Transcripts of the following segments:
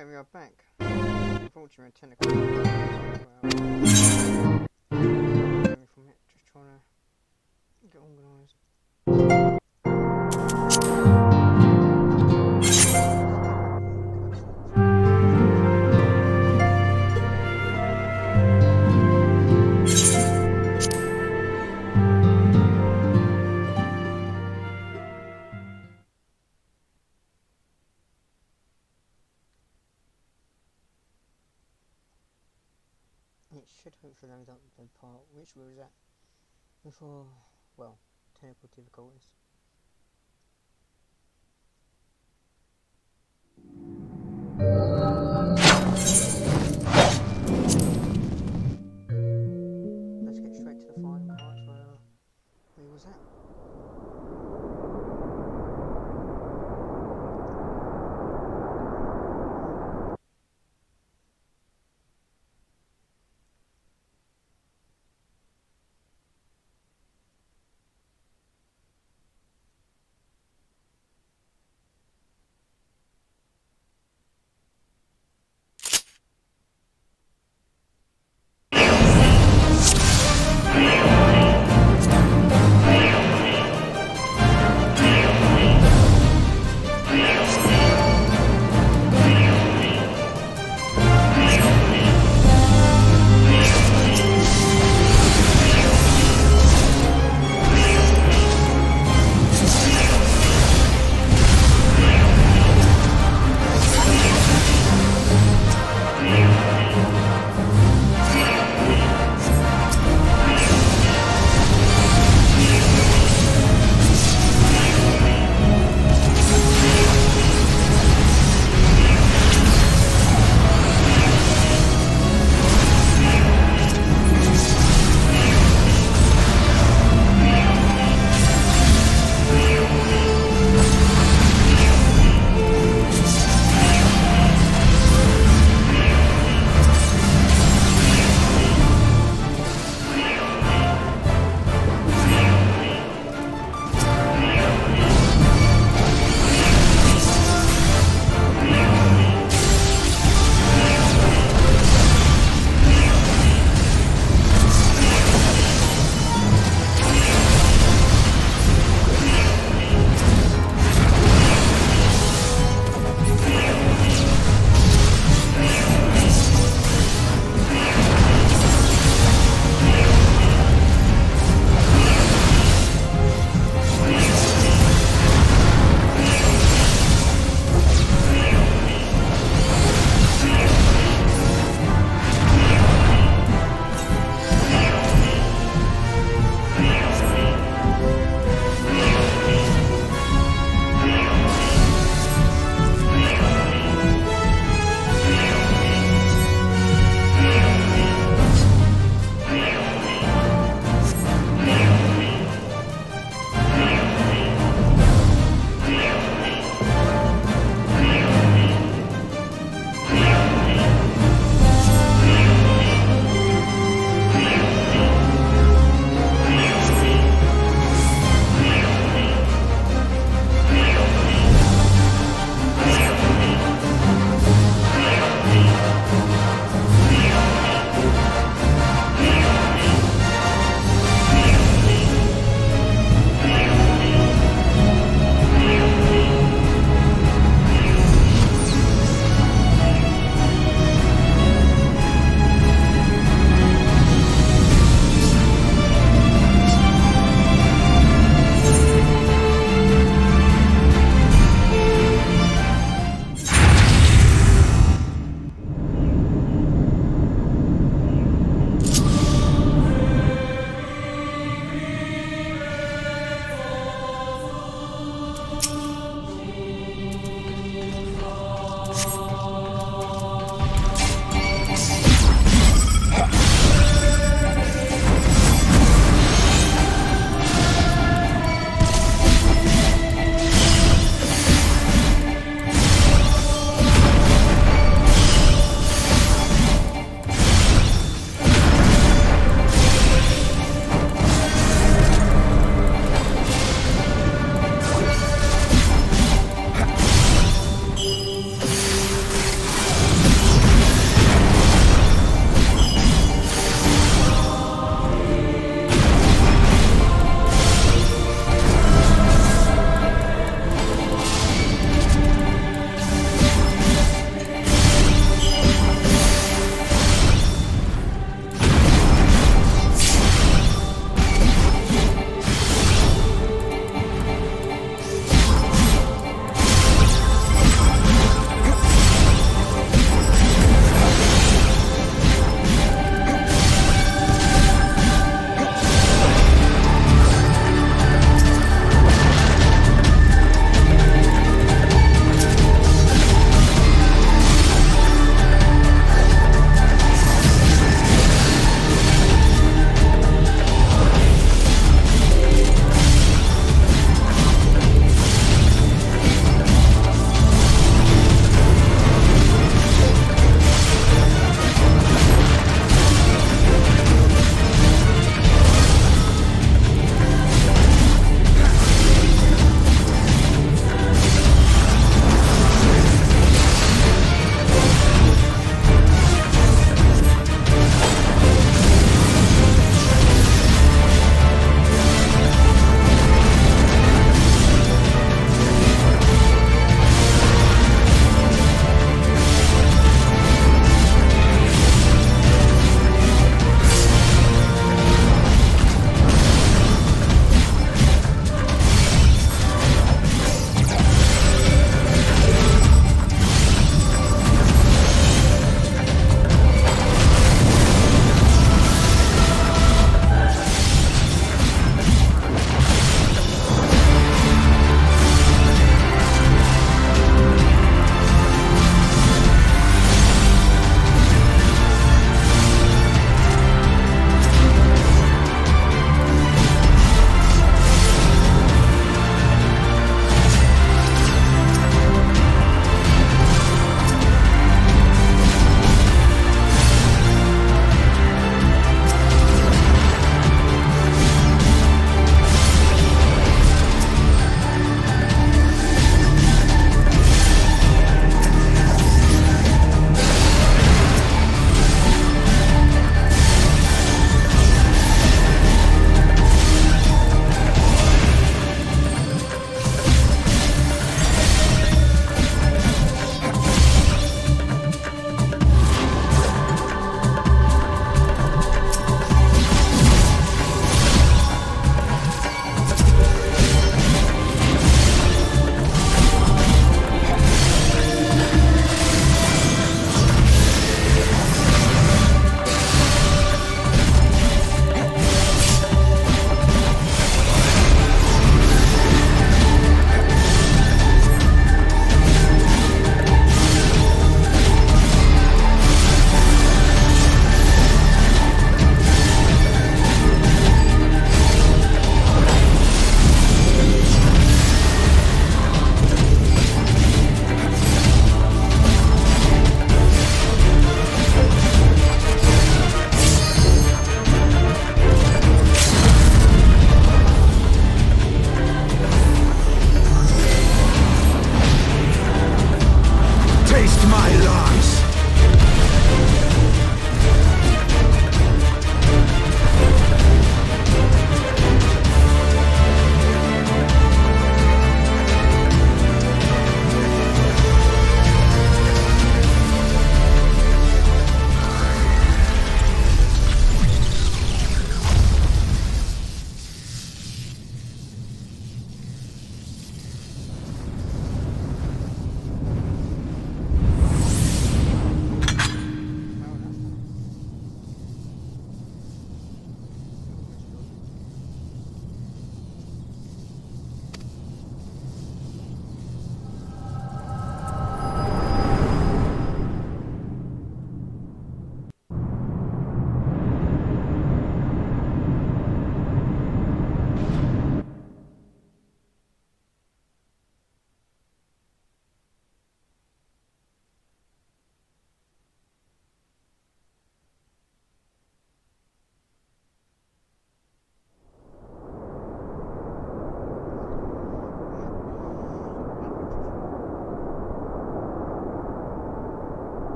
And we are back. Unfortunately, technical. From it, just trying to get organised. It should hopefully load up the part which was at before, well, technical difficulties. Let's get straight to the final part where we was at.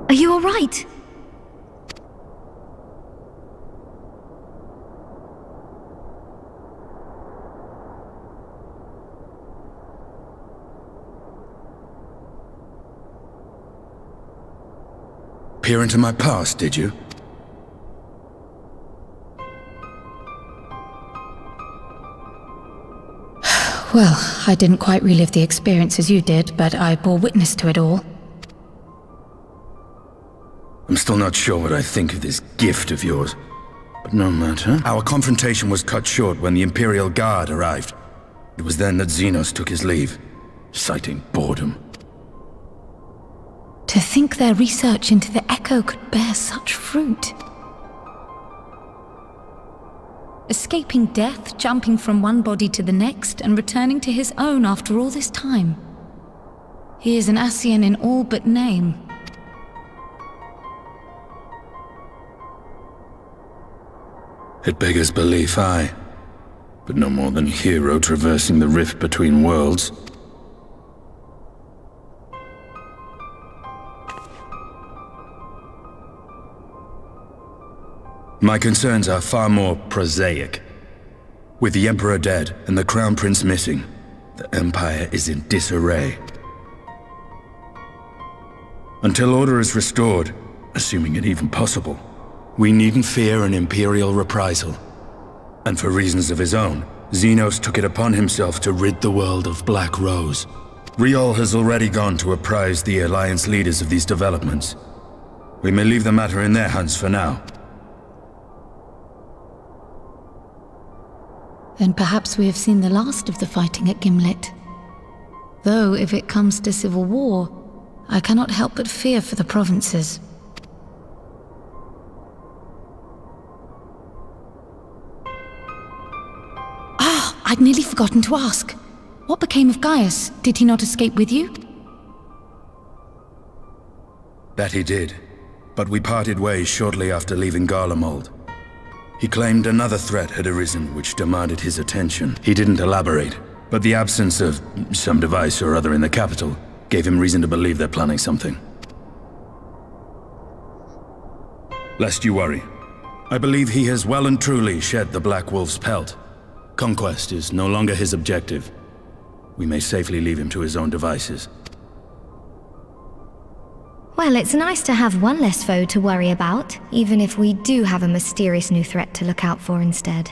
Are you alright? Peer into my past, did you? Well, I didn't quite relive the experience as you did, but I bore witness to it all. I'm still not sure what I think of this gift of yours. But no matter. Our confrontation was cut short when the Imperial Guard arrived. It was then that Xenos took his leave, citing boredom. To think their research into the Echo could bear such fruit. Escaping death, jumping from one body to the next, and returning to his own after all this time. He is an Ascian in all but name. It beggars belief, aye. But no more than a hero traversing the rift between worlds. My concerns are far more prosaic. With the Emperor dead and the Crown Prince missing, the Empire is in disarray. Until order is restored, assuming it even possible, we needn't fear an Imperial reprisal. And for reasons of his own, Xenos took it upon himself to rid the world of Black Rose. Riol has already gone to apprise the Alliance leaders of these developments. We may leave the matter in their hands for now. Then perhaps we have seen the last of the fighting at Gimlet. Though, if it comes to civil war, I cannot help but fear for the provinces. Ah, I'd nearly forgotten to ask. What became of Gaius? Did he not escape with you? That he did, but we parted ways shortly after leaving Garlemald. He claimed another threat had arisen which demanded his attention. He didn't elaborate, but the absence of some device or other in the capital gave him reason to believe they're planning something. Lest you worry, I believe he has well and truly shed the Black Wolf's pelt. Conquest is no longer his objective. We may safely leave him to his own devices. Well, it's nice to have one less foe to worry about, even if we do have a mysterious new threat to look out for instead.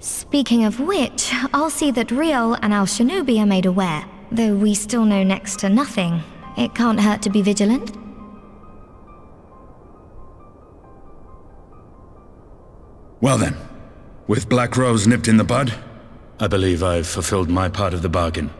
Speaking of which, I'll see that Riol and our shinobi are made aware. Though we still know next to nothing, it can't hurt to be vigilant. Well then, with Black Rose nipped in the bud, I believe I've fulfilled my part of the bargain.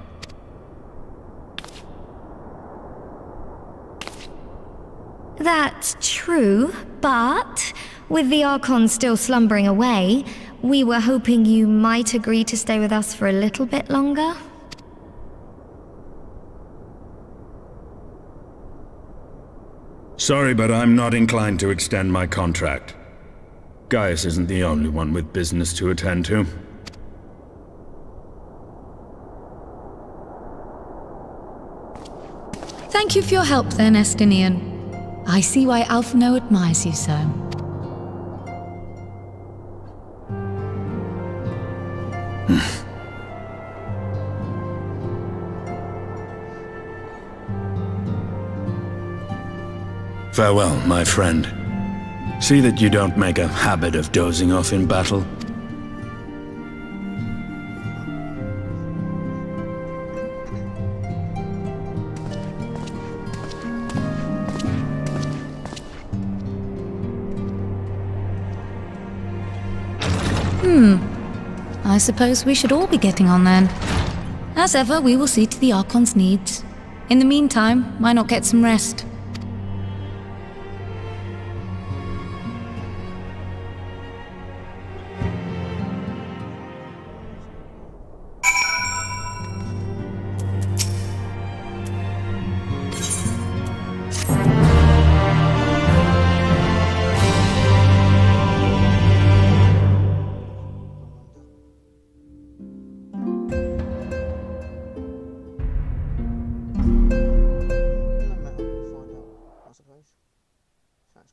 That's true, but with the Archon still slumbering away, we were hoping you might agree to stay with us for a little bit longer. Sorry, but I'm not inclined to extend my contract. Gaius isn't the only one with business to attend to. Thank you for your help then, Estinian. I see why Alphinaud admires you so. Farewell, my friend. See that you don't make a habit of dozing off in battle. I suppose we should all be getting on then. As ever, we will see to the Archon's needs. In the meantime, why not get some rest?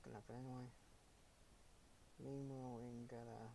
gonna happen anyway. Meanwhile, in Gala,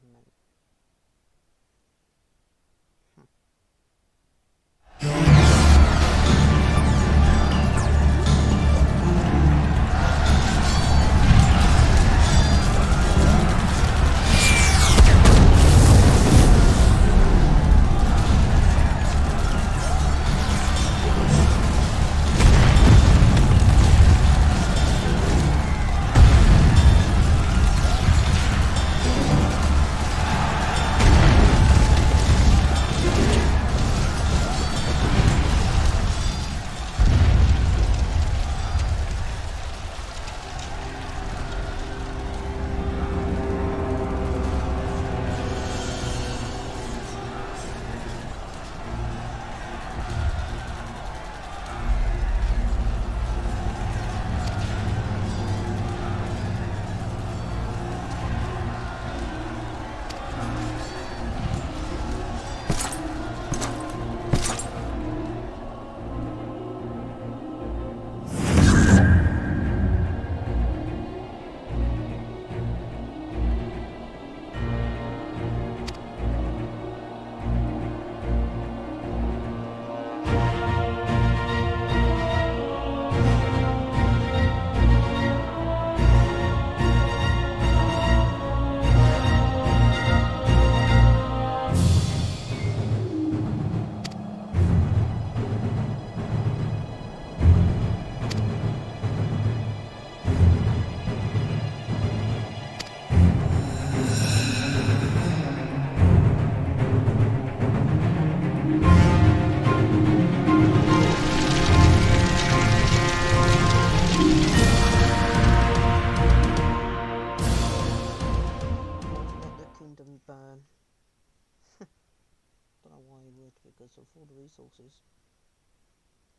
because of all the resources.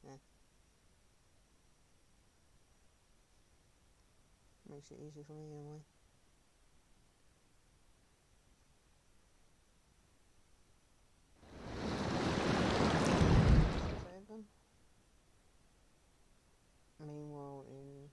Yeah. Makes it easy for me anyway. Meanwhile, in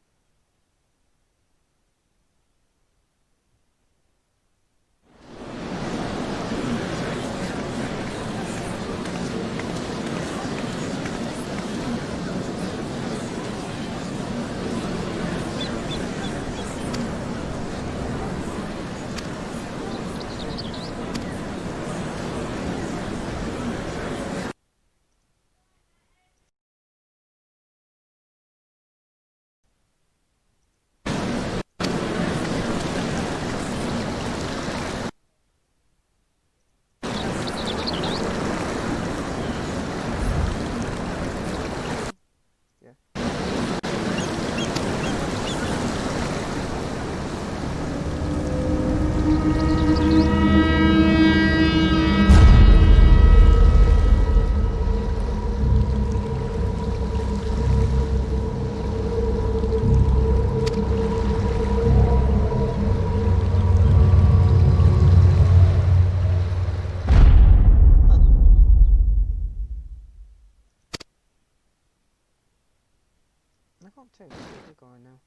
I can't tell who's the good guy now,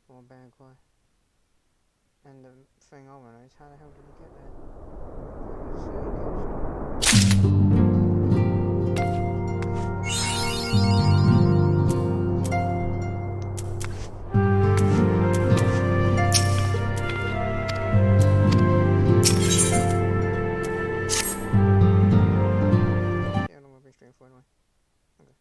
or a bad guy. And the thing I want to know is how the hell did we get there? Yeah, I'm gonna be straightforward anyway. Okay.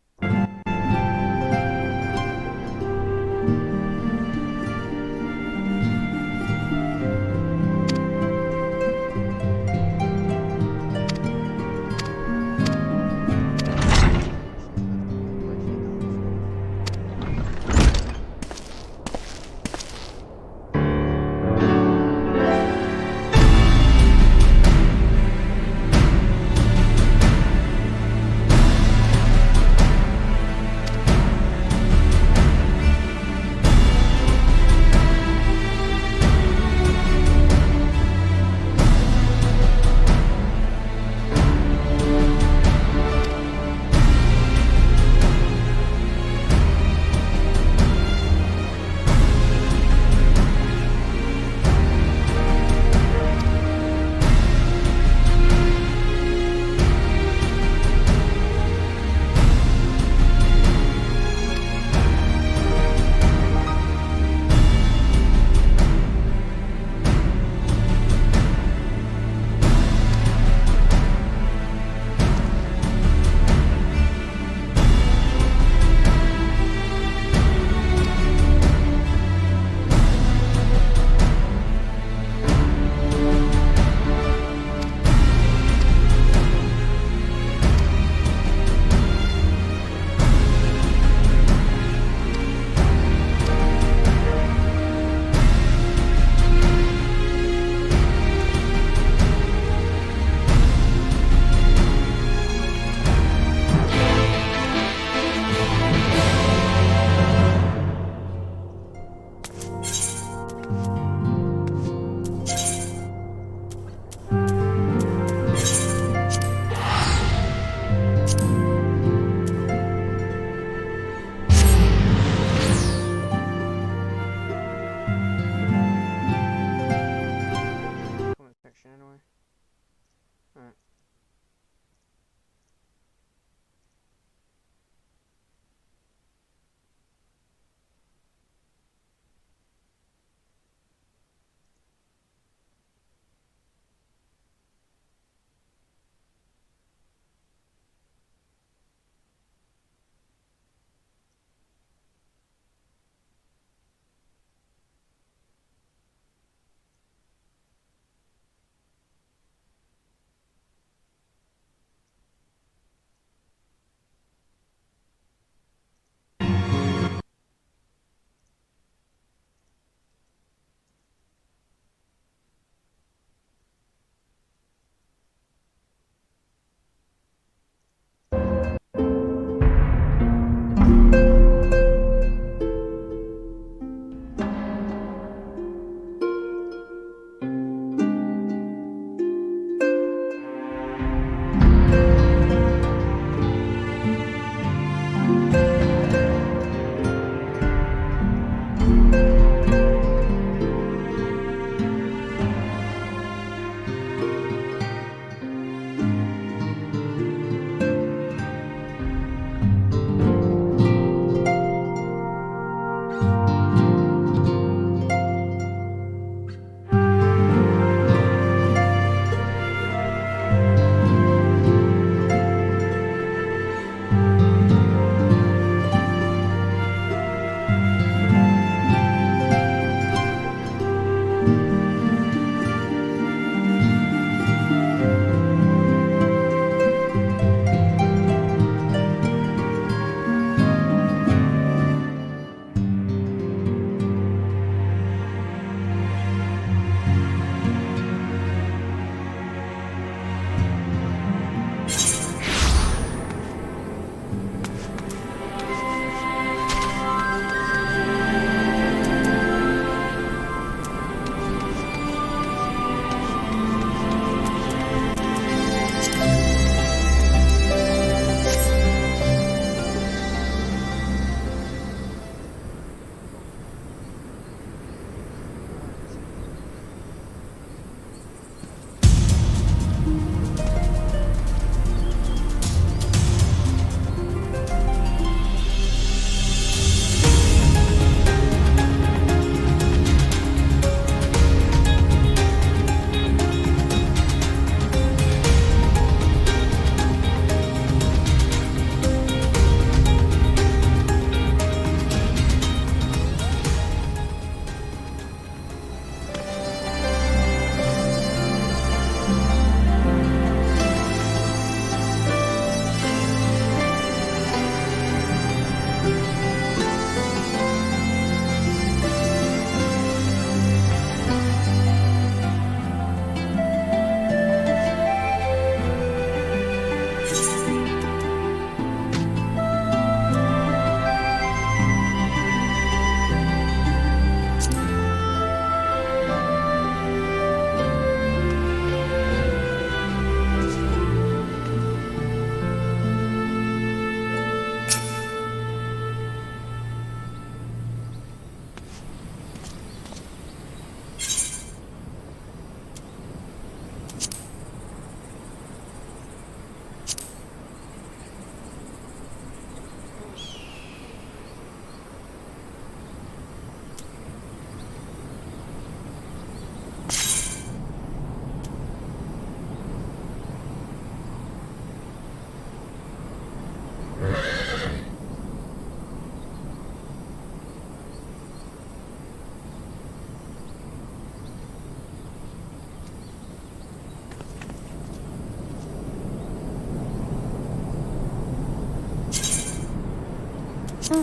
So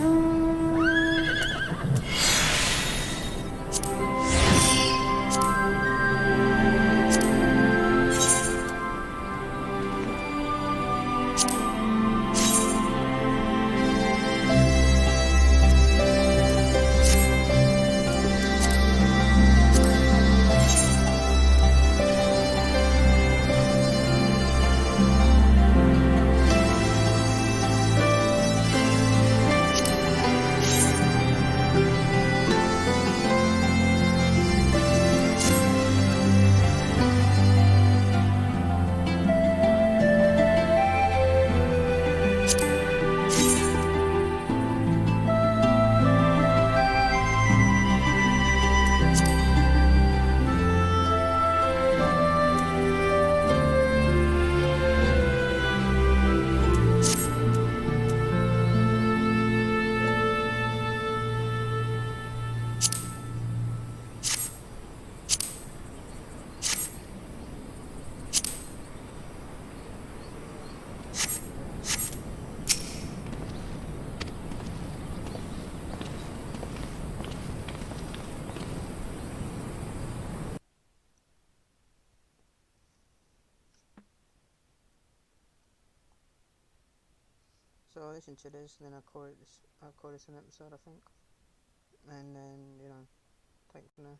I'll listen to this, then I'll call this an episode, I think. And then, you know, take it from there.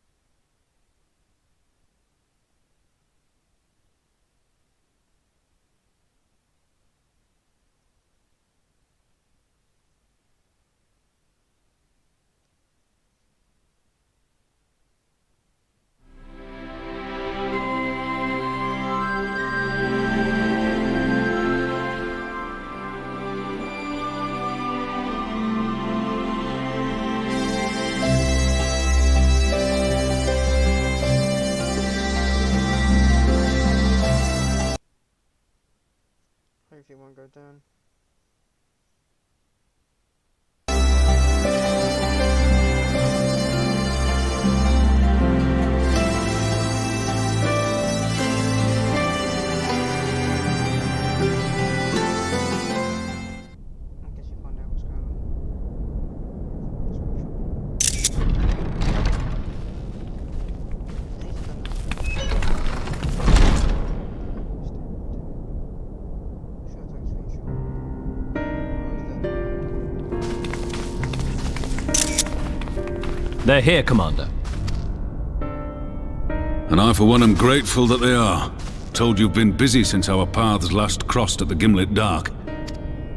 Hopefully it won't go down. I guess you find out what's going on. They're here, Commander. And I, for one, am grateful that they are. Told you've been busy since our paths last crossed at the Gimlet Dark.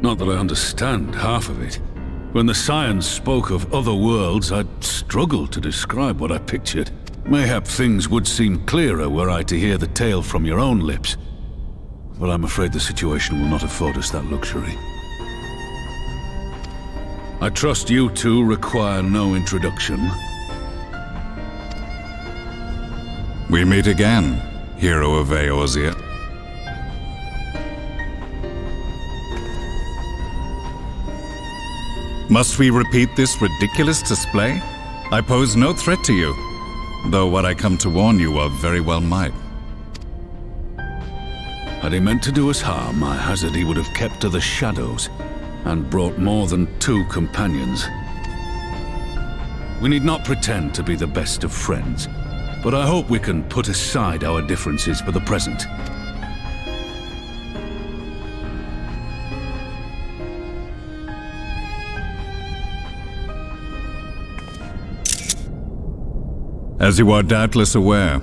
Not that I understand half of it. When the Scions spoke of other worlds, I'd struggled to describe what I pictured. Mayhap things would seem clearer were I to hear the tale from your own lips. But I'm afraid the situation will not afford us that luxury. I trust you two require no introduction. We meet again, hero of Eorzea. Must we repeat this ridiculous display? I pose no threat to you, though what I come to warn you of very well might. Had he meant to do us harm, I hazard he would have kept to the shadows, and brought more than 2 companions. We need not pretend to be the best of friends, but I hope we can put aside our differences for the present. As you are doubtless aware,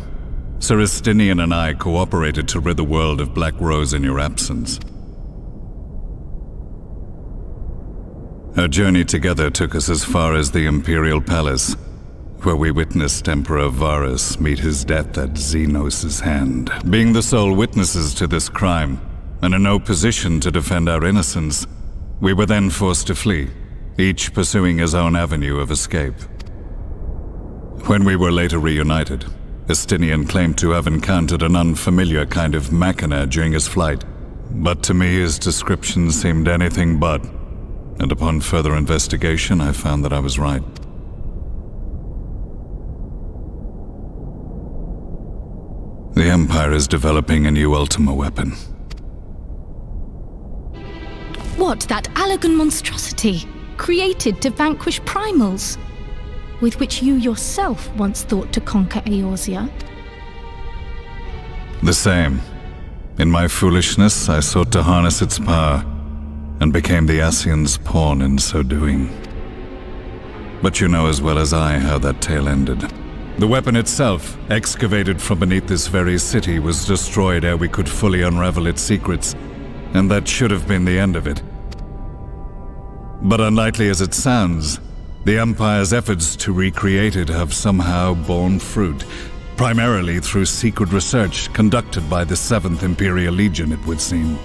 Sir Estinian and I cooperated to rid the world of Black Rose in your absence. Our journey together took us as far as the Imperial Palace, where we witnessed Emperor Varus meet his death at Xenos' hand. Being the sole witnesses to this crime, and in no position to defend our innocence, we were then forced to flee, each pursuing his own avenue of escape. When we were later reunited, Estinian claimed to have encountered an unfamiliar kind of machina during his flight, but to me his description seemed anything but, and upon further investigation I found that I was right. The Empire is developing a new Ultima weapon. What, that Allagan monstrosity? created to vanquish primals, with which you yourself once thought to conquer Eorzea. The same. In my foolishness, I sought to harness its power, and became the Ascian's pawn in so doing. But you know as well as I how that tale ended. The weapon itself, excavated from beneath this very city, was destroyed ere we could fully unravel its secrets, and that should have been the end of it. But unlikely as it sounds, the Empire's efforts to recreate it have somehow borne fruit, primarily through secret research conducted by the 7th Imperial Legion, it would seem.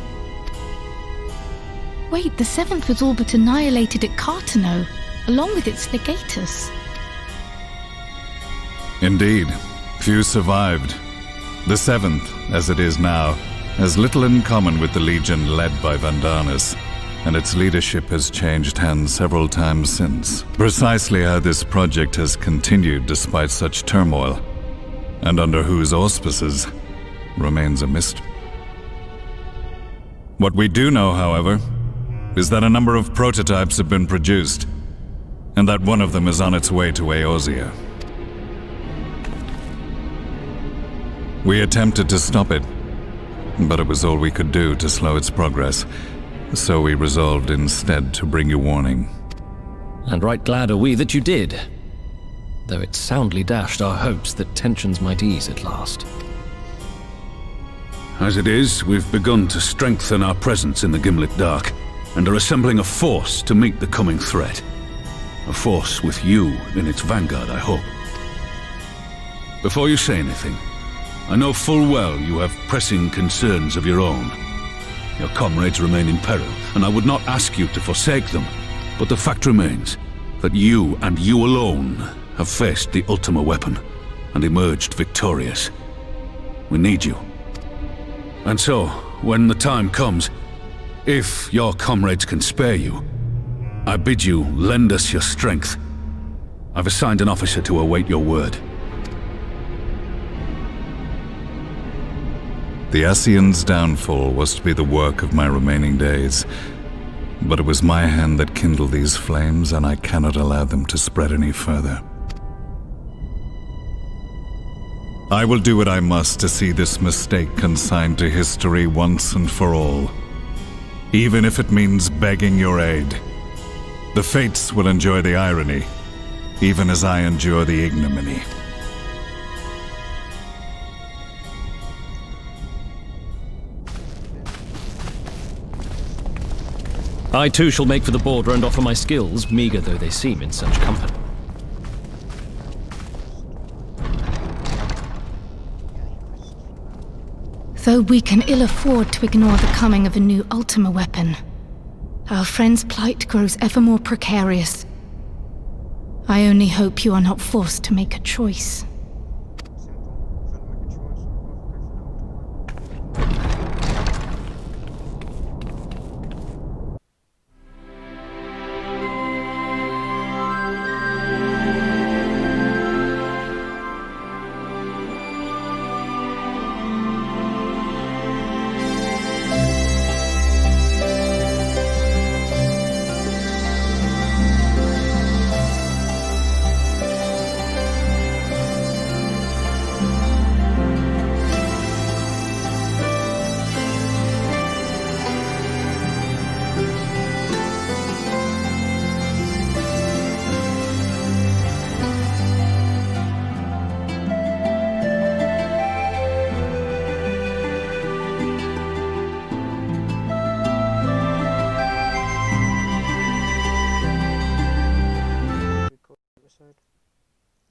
Wait, the 7th was all but annihilated at Cartano, along with its legatus. Indeed, few survived. The 7th, as it is now, has little in common with the Legion led by Vandanis, and its leadership has changed hands several times since. Precisely how this project has continued despite such turmoil, and under whose auspices, remains a mystery. What we do know, however, is that a number of prototypes have been produced, and that one of them is on its way to Eorzea. We attempted to stop it, but it was all we could do to slow its progress, so we resolved instead to bring you warning. And right glad are we that you did, though it soundly dashed our hopes that tensions might ease at last. As it is, we've begun to strengthen our presence in the Gimlet Dark, and are assembling a force to meet the coming threat. A force with you in its vanguard, I hope. Before you say anything, I know full well you have pressing concerns of your own. Your comrades remain in peril, and I would not ask you to forsake them, but the fact remains that you, and you alone, have faced the Ultima weapon, and emerged victorious. We need you. And so, when the time comes, if your comrades can spare you, I bid you lend us your strength. I've assigned an officer to await your word. The Ascian's downfall was to be the work of my remaining days, but it was my hand that kindled these flames, and I cannot allow them to spread any further. I will do what I must to see this mistake consigned to history once and for all, even if it means begging your aid. The Fates will enjoy the irony, even as I endure the ignominy. I too shall make for the border and offer my skills, meager though they seem in such company. Though we can ill afford to ignore the coming of a new Ultima weapon, our friend's plight grows ever more precarious. I only hope you are not forced to make a choice.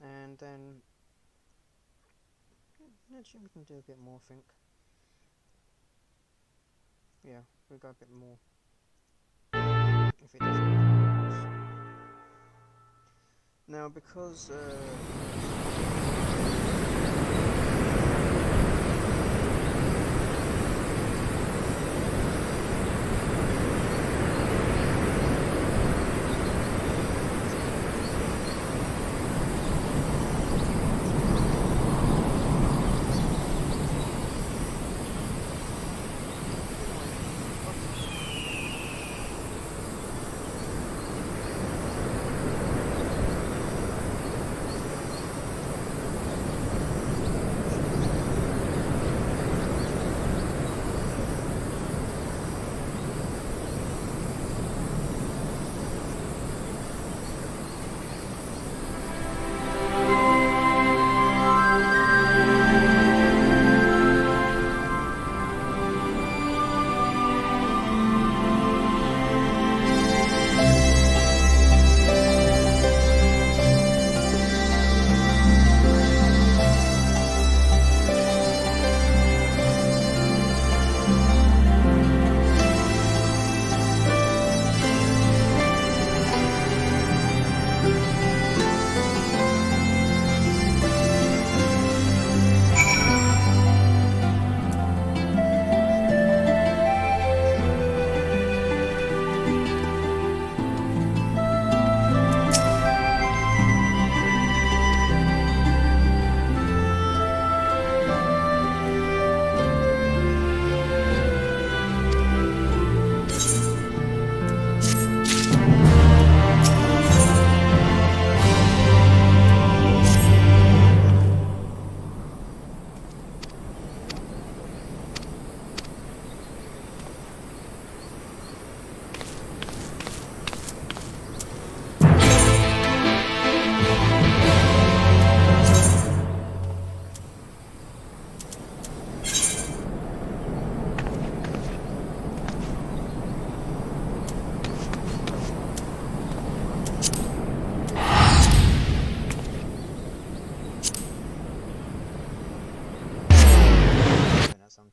And then actually we can do a bit more, I think. Yeah, we'll go a bit more. If it doesn't. Now because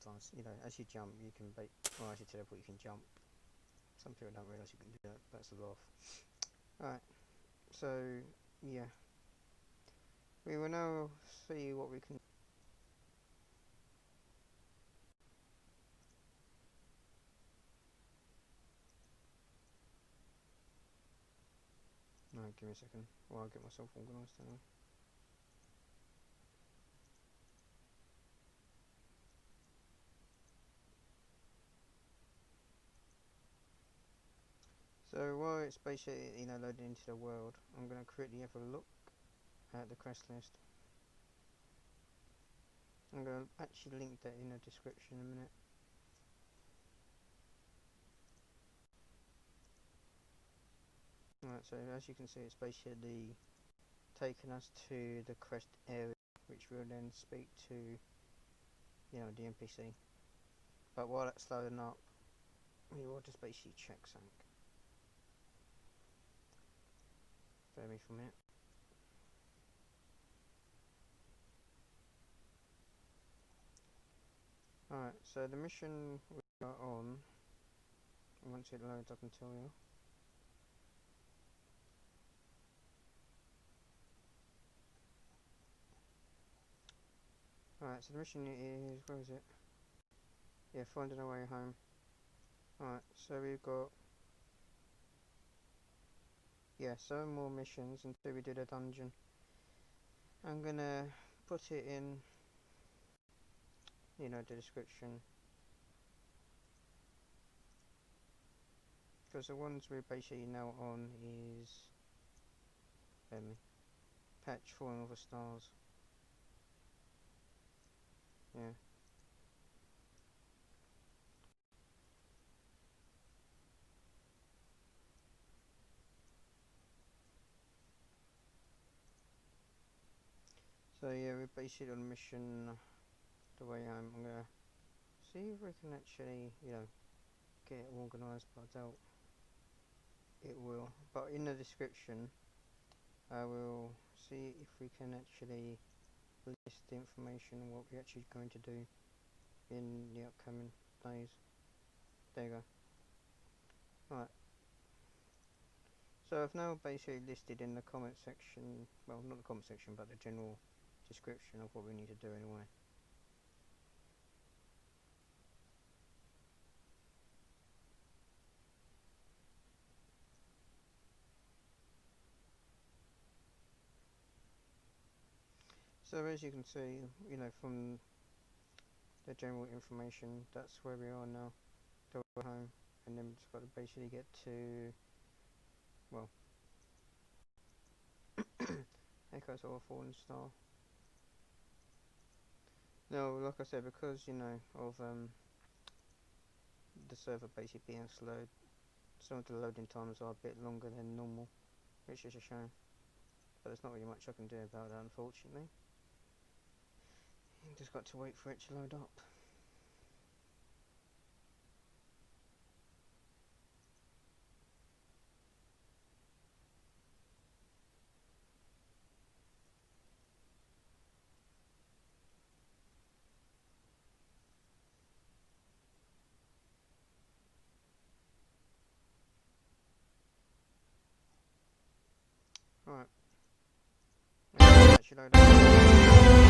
fast. You know, as you jump, you can well, as you teleport, you can jump. Some people don't realise you can do that. That's a laugh. Alright, so yeah, we will now see what we can. Alright, give me a second while I get myself organised anyway. So while it's basically, you know, loading into the world, I'm going to quickly have a look at the quest list. I'm going to actually link that in the description in a minute. Alright, so as you can see, it's basically taken us to the quest area, which will then speak to, you know, the NPC. But while that's loading up, we will just basically check something. Bear me for a minute. Alright, so the mission we are on, once it loads up and tell you. Alright, so the mission is, where is it? Yeah, finding our way home. Alright, so we've got, yeah, 7 more missions until we do the dungeon. I'm gonna put it in, you know, the description, because the ones we're basically now on is patch Falling Over Stars. Yeah. So yeah, we're basically on a mission the way I'm gonna see if we can actually, you know, get it organised, but I doubt it will. But in the description I will see if we can actually list the information on what we're actually going to do in the upcoming days. There you go. Right. So I've now basically listed in the comment section, well, not the comment section, but the general description of what we need to do anyway. So as you can see, you know, from the general information, that's where we are now. Till we're home, and then we've just got to basically get to, well, Echoes of a Fallen Star. No, like I said, because, you know, of the server basically being slowed, some of the loading times are a bit longer than normal, which is a shame. But there's not really much I can do about that, unfortunately. Just got to wait for it to load up. Right. Actually load up.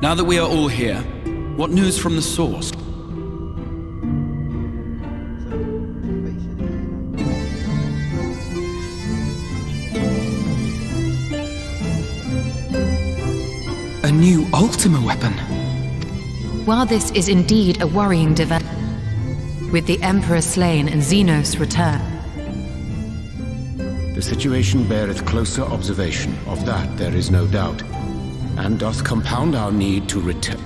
Now that we are all here, what news from the source? A new Ultima weapon. While this is indeed a worrying development, with the Emperor slain and Xenos returned, The situation beareth closer observation, of that there is no doubt, and doth compound our need to return.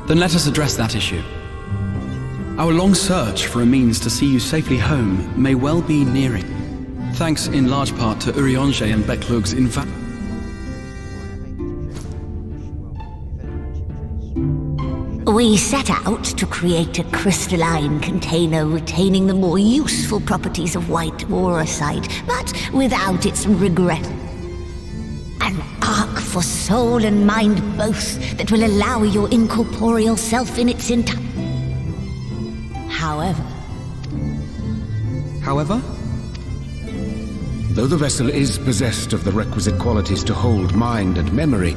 Then let us address that issue. Our long search for a means to see you safely home may well be nearing, thanks in large part to Urianger and Becklug's We set out to create a crystalline container retaining the more useful properties of white auracite, but without its regret. An ark for soul and mind both that will allow your incorporeal self in its entirety. However, Though the vessel is possessed of the requisite qualities to hold mind and memory,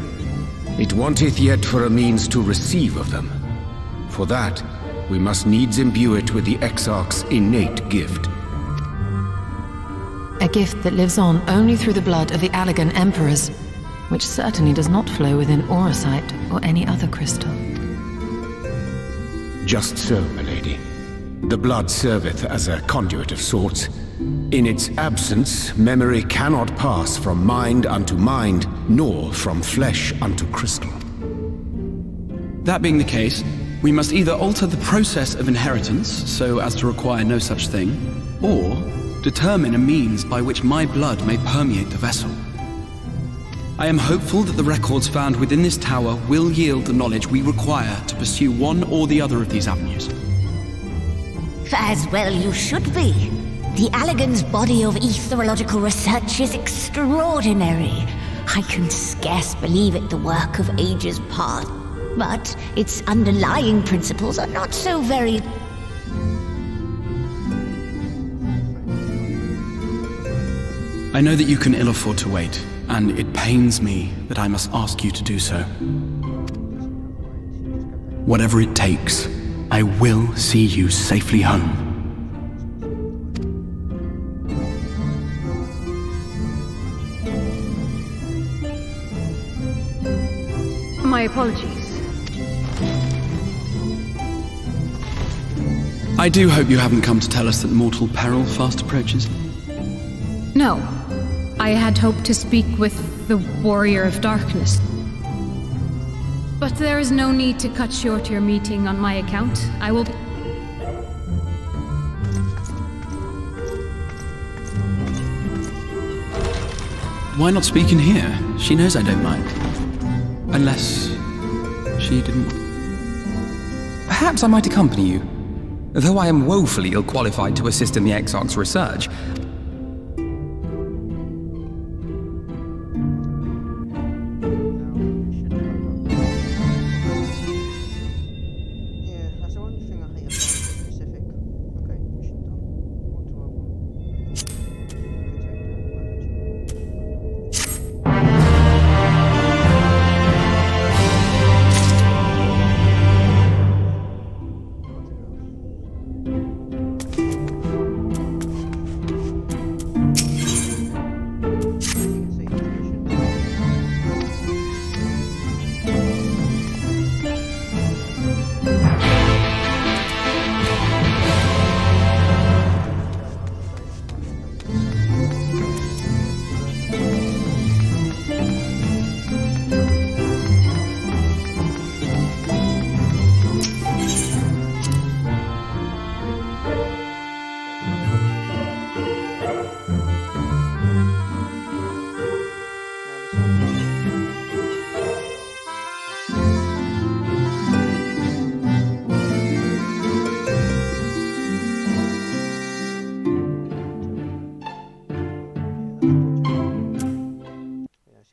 it wanteth yet for a means to receive of them. For that, we must needs imbue it with the Exarch's innate gift. a gift that lives on only through the blood of the Allagan Emperors, which certainly does not flow within auracite or any other crystal. Just so, my lady. The blood serveth as a conduit of sorts. In its absence, memory cannot pass from mind unto mind, nor from flesh unto crystal. That being the case, we must either alter the process of inheritance so as to require no such thing, or determine a means by which my blood may permeate the vessel. I am hopeful that the records found within this tower will yield the knowledge we require to pursue one or the other of these avenues. as well you should be. The Allagan's body of etherological research is extraordinary. I can scarce believe it the work of ages past, but its underlying principles are not so very... I know that you can ill afford to wait, and it pains me that I must ask you to do so. Whatever it takes, I will see you safely home. My apologies. I do hope you haven't come to tell us that mortal peril fast approaches. No. I had hoped to speak with the Warrior of Darkness. But there is no need to cut short your meeting on my account. I will... Why not speak in here? She knows I don't mind. Unless she didn't... Perhaps I might accompany you. Though I am woefully ill-qualified to assist in the Exarch's research,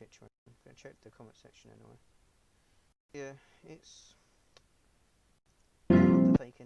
situation. I'm going to check the comment section anyway. Yeah, it's not to take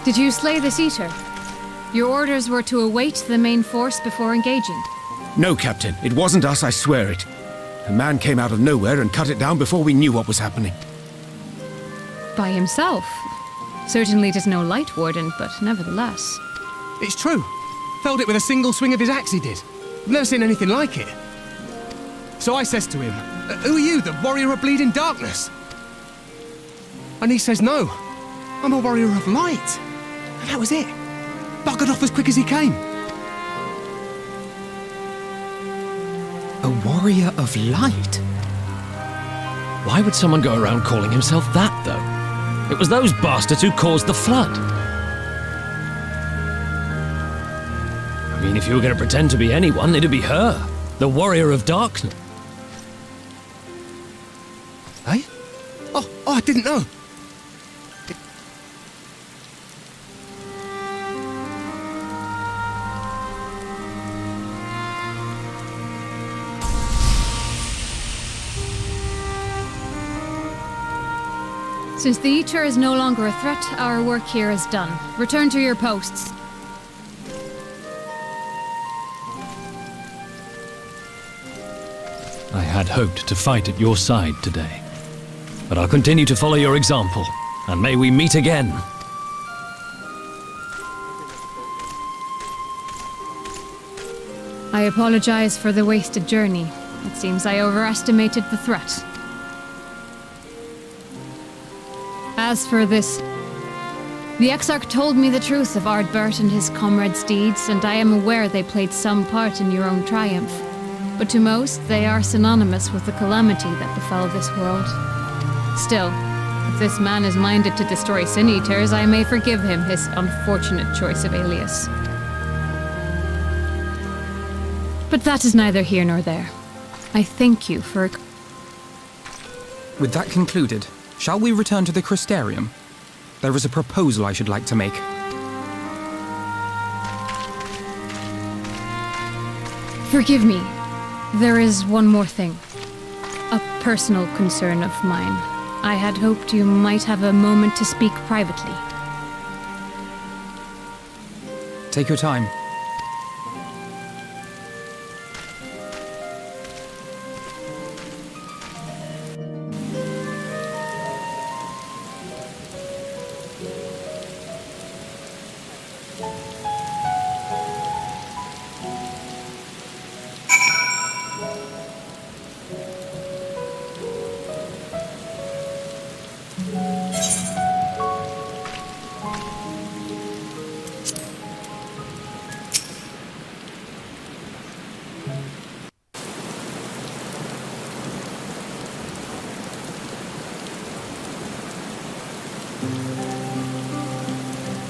Did you slay this eater? Your orders were to await the main force before engaging. No, Captain. It wasn't us, I swear it. A man came out of nowhere and cut it down before we knew what was happening. By himself? Certainly it is no light warden, but nevertheless. It's true. Felled it with a single swing of his axe, he did. I've never seen anything like it. So I says to him, "Who are you, the warrior of bleeding darkness?" And he says, "No, I'm a warrior of light." And that was it. Buggered off as quick as he came. A warrior of light? Why would someone go around calling himself that, though? It was those bastards who caused the flood. I mean, if you were going to pretend to be anyone, it'd be her. The Warrior of Darkness. Eh? Oh, I didn't know. Since the Eater is no longer a threat, our work here is done. Return to your posts. I had hoped to fight at your side today. But I'll continue to follow your example, and may we meet again. I apologize for the wasted journey. It seems I overestimated the threat. As for this, the Exarch told me the truth of Ardbert and his comrades' deeds, and I am aware they played some part in your own triumph. But to most, they are synonymous with the calamity that befell this world. Still, if this man is minded to destroy Sin Eaters, I may forgive him his unfortunate choice of alias. But that is neither here nor there. I thank you for... With that concluded, shall we return to the Crystarium? There is a proposal I should like to make. Forgive me. There is one more thing. A personal concern of mine. I had hoped you might have a moment to speak privately. Take your time.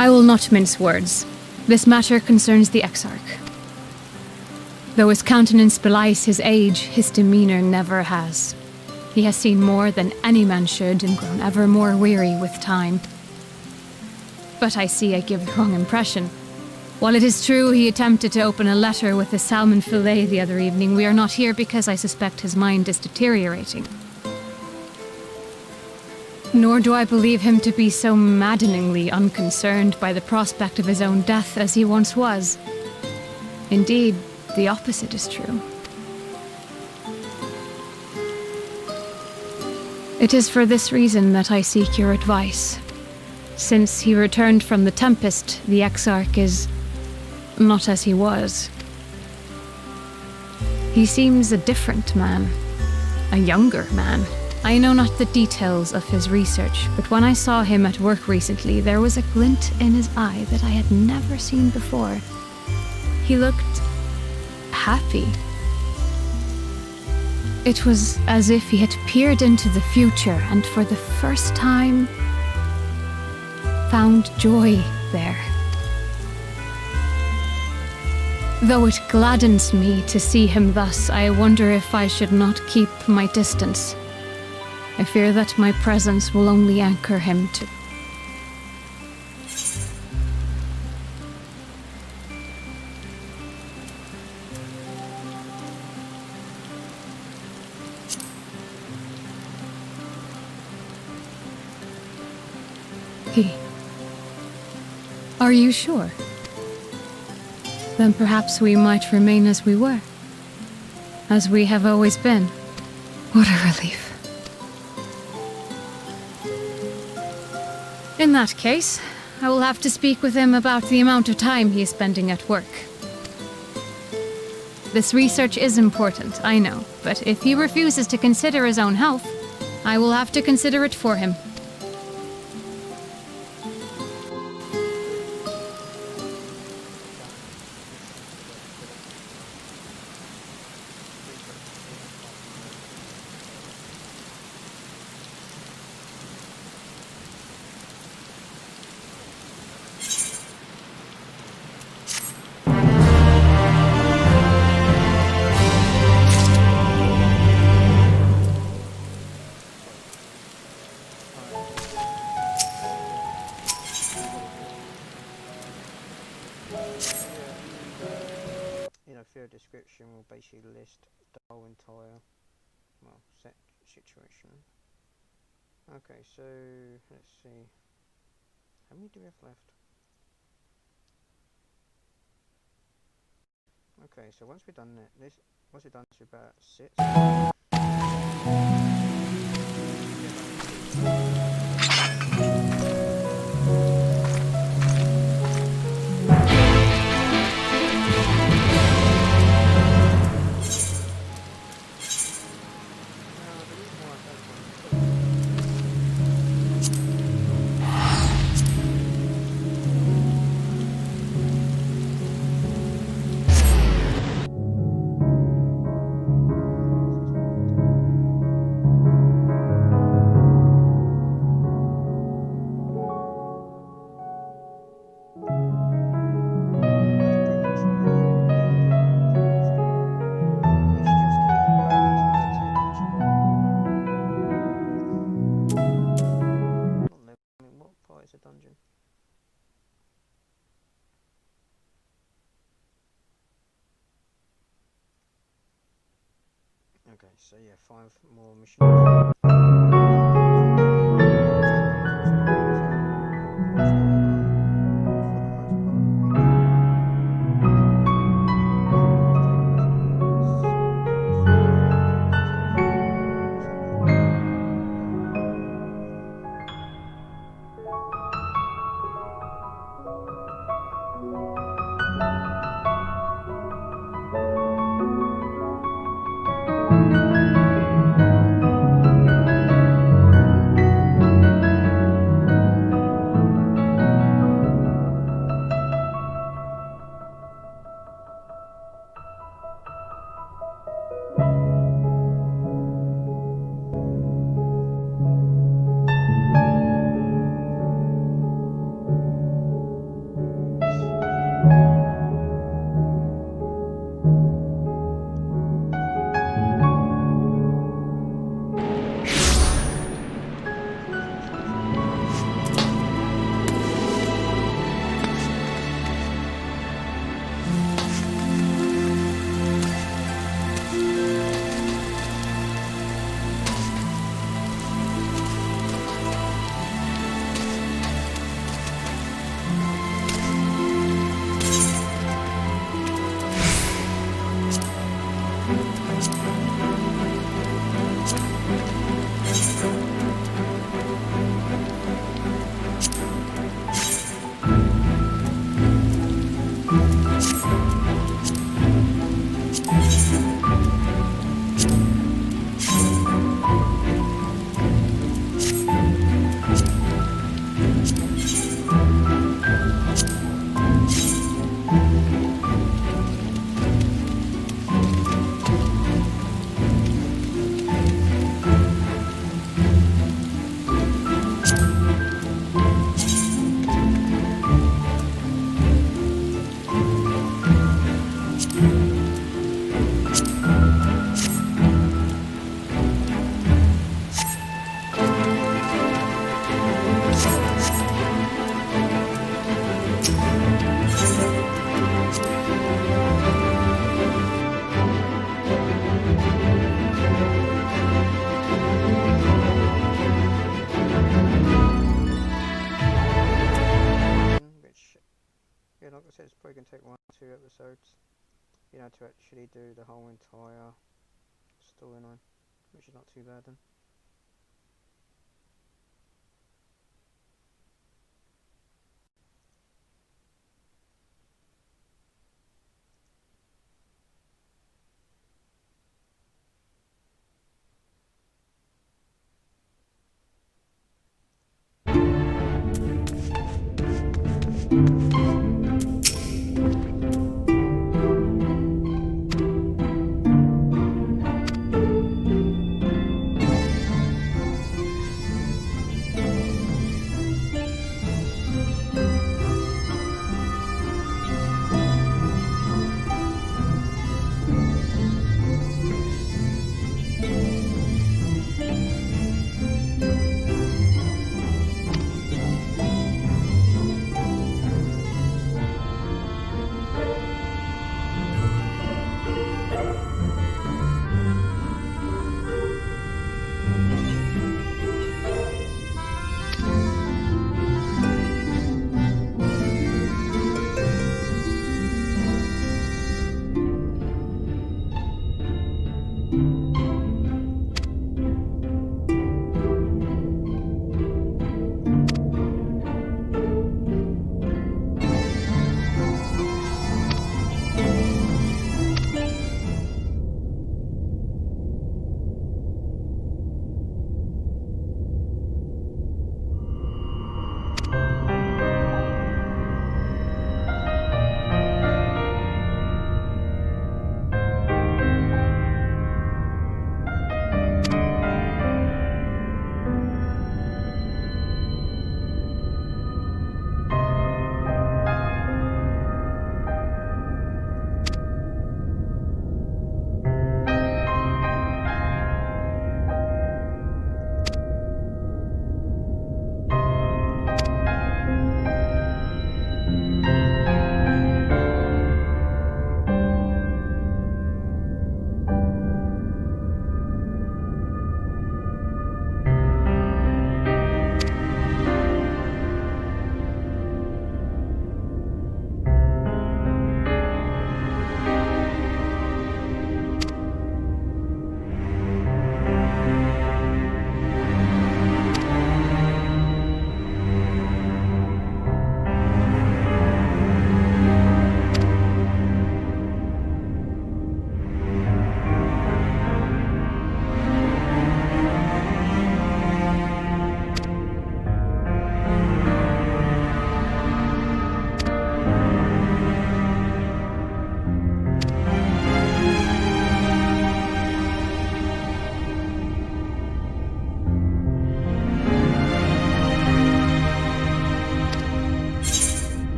I will not mince words. This matter concerns the Exarch. Though his countenance belies his age, his demeanor never has. He has seen more than any man should and grown ever more weary with time. But I see I give the wrong impression. While it is true he attempted to open a letter with a salmon fillet the other evening, we are not here because I suspect his mind is deteriorating. Nor do I believe him to be so maddeningly unconcerned by the prospect of his own death as he once was. Indeed, the opposite is true. It is for this reason that I seek your advice. Since he returned from the Tempest, the Exarch is not as he was. He seems a different man, a younger man. I know not the details of his research, but when I saw him at work recently, there was a glint in his eye that I had never seen before. He looked happy. It was as if he had peered into the future and for the first time found joy there. Though it gladdens me to see him thus, I wonder if I should not keep my distance. I fear that my presence will only anchor him to... He... Are you sure? Then perhaps we might remain as we were. As we have always been. What a relief. In that case, I will have to speak with him about the amount of time he is spending at work. This research is important, I know, but if he refuses to consider his own health, I will have to consider it for him. description will basically list the whole entire, well, situation. Okay, so let's see. How many do we have left? Okay, so once we've done that, once we've done this, we're about 6. Okay, so yeah, 5 more missions. It's probably going to take 1 or 2 episodes, you know, to actually do the whole entire storyline, which is not too bad then.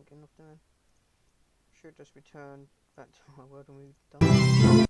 thinking of doing. Should just return back to my world and we've done.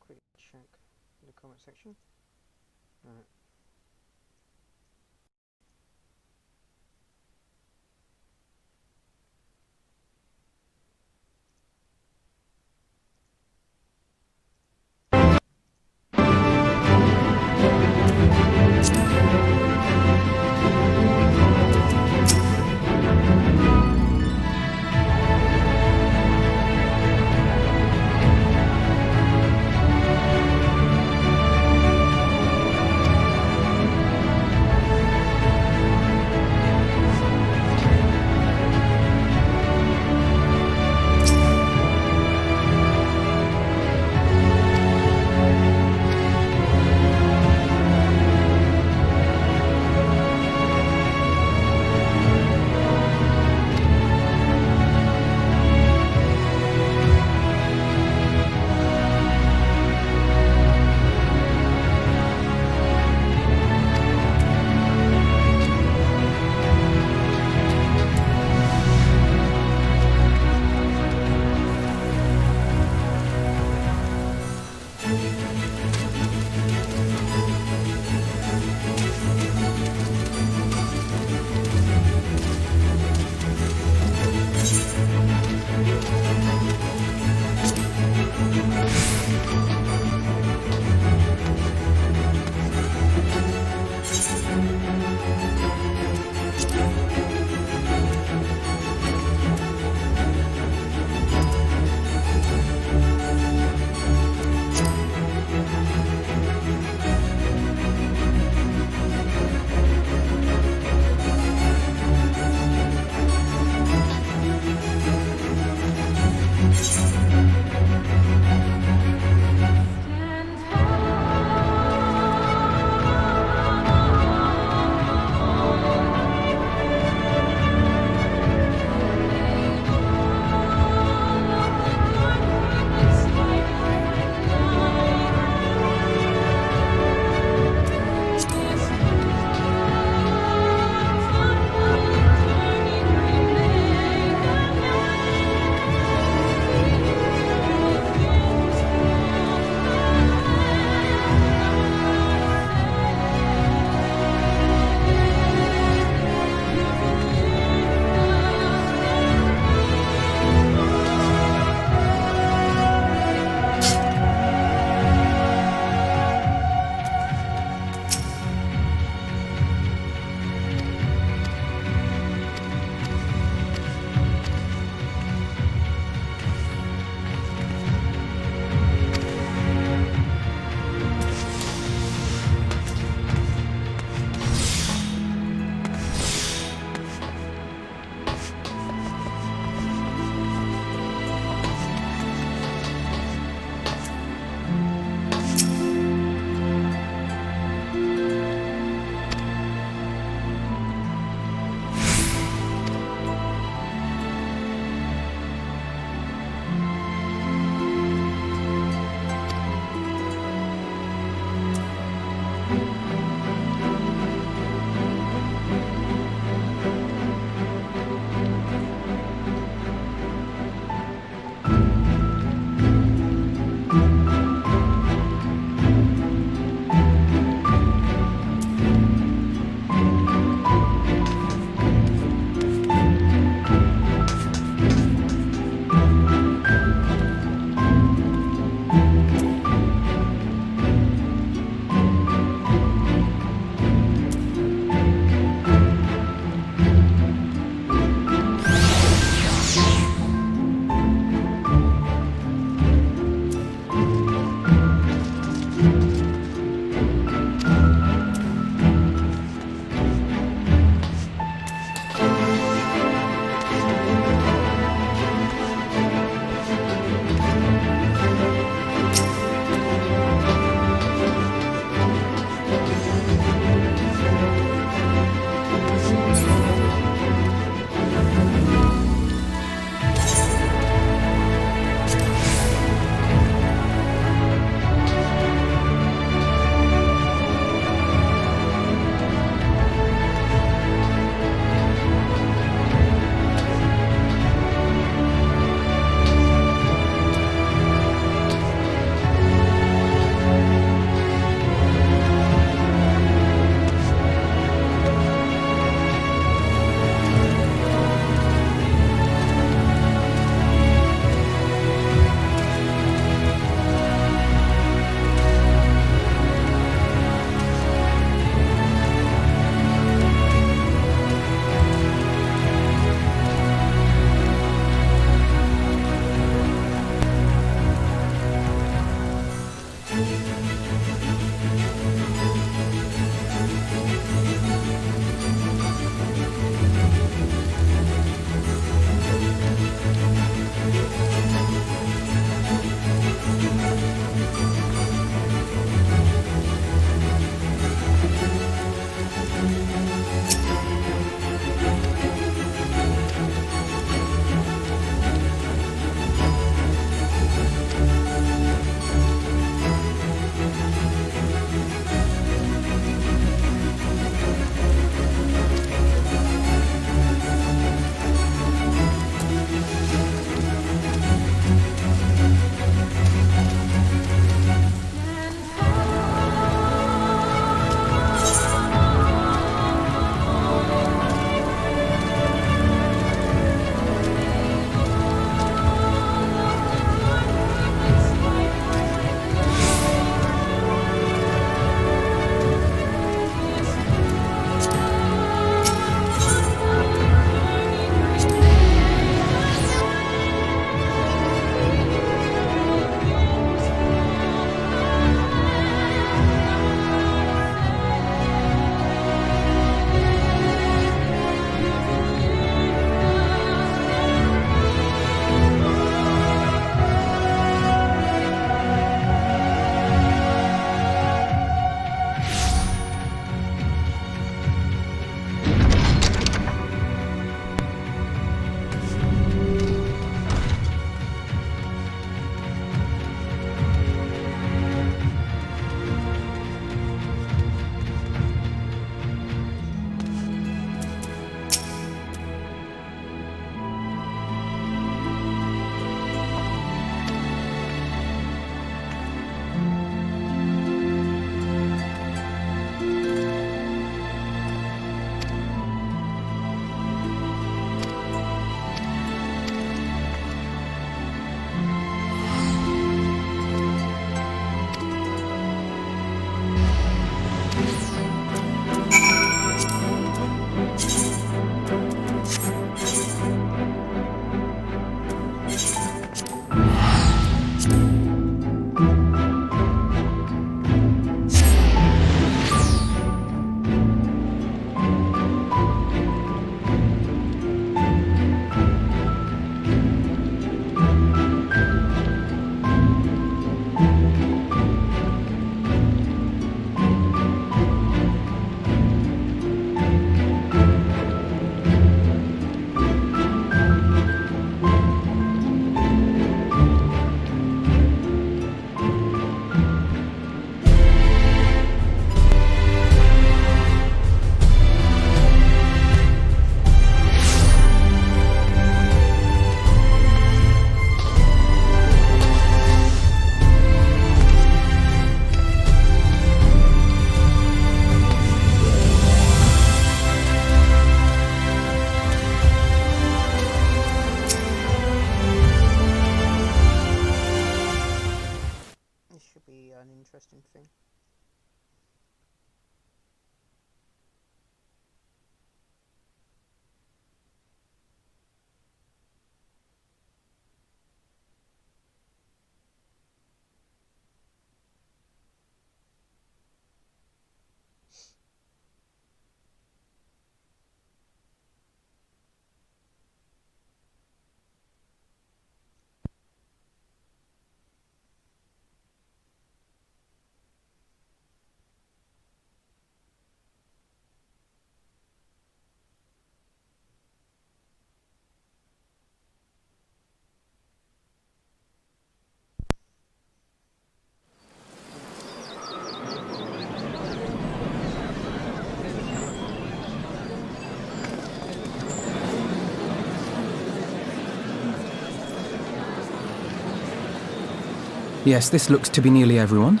Yes, this looks to be nearly everyone.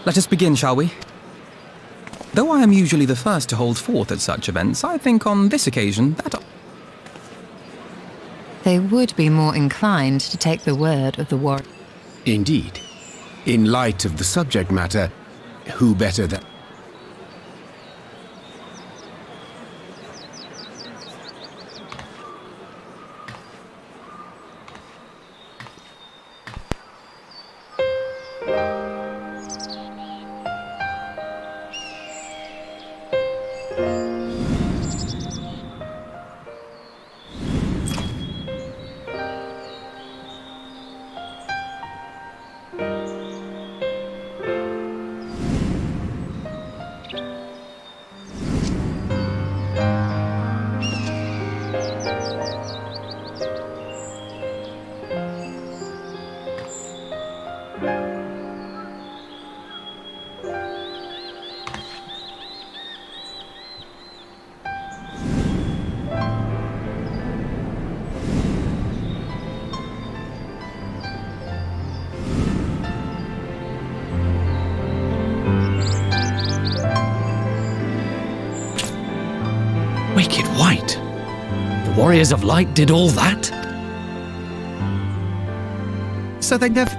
Let us begin, shall we? Though I am usually the first to hold forth at such events, I think on this occasion that... They would be more inclined to take the word of the warrior. Indeed. In light of the subject matter, who better than... Wicked White? The Warriors of Light did all that? So they never...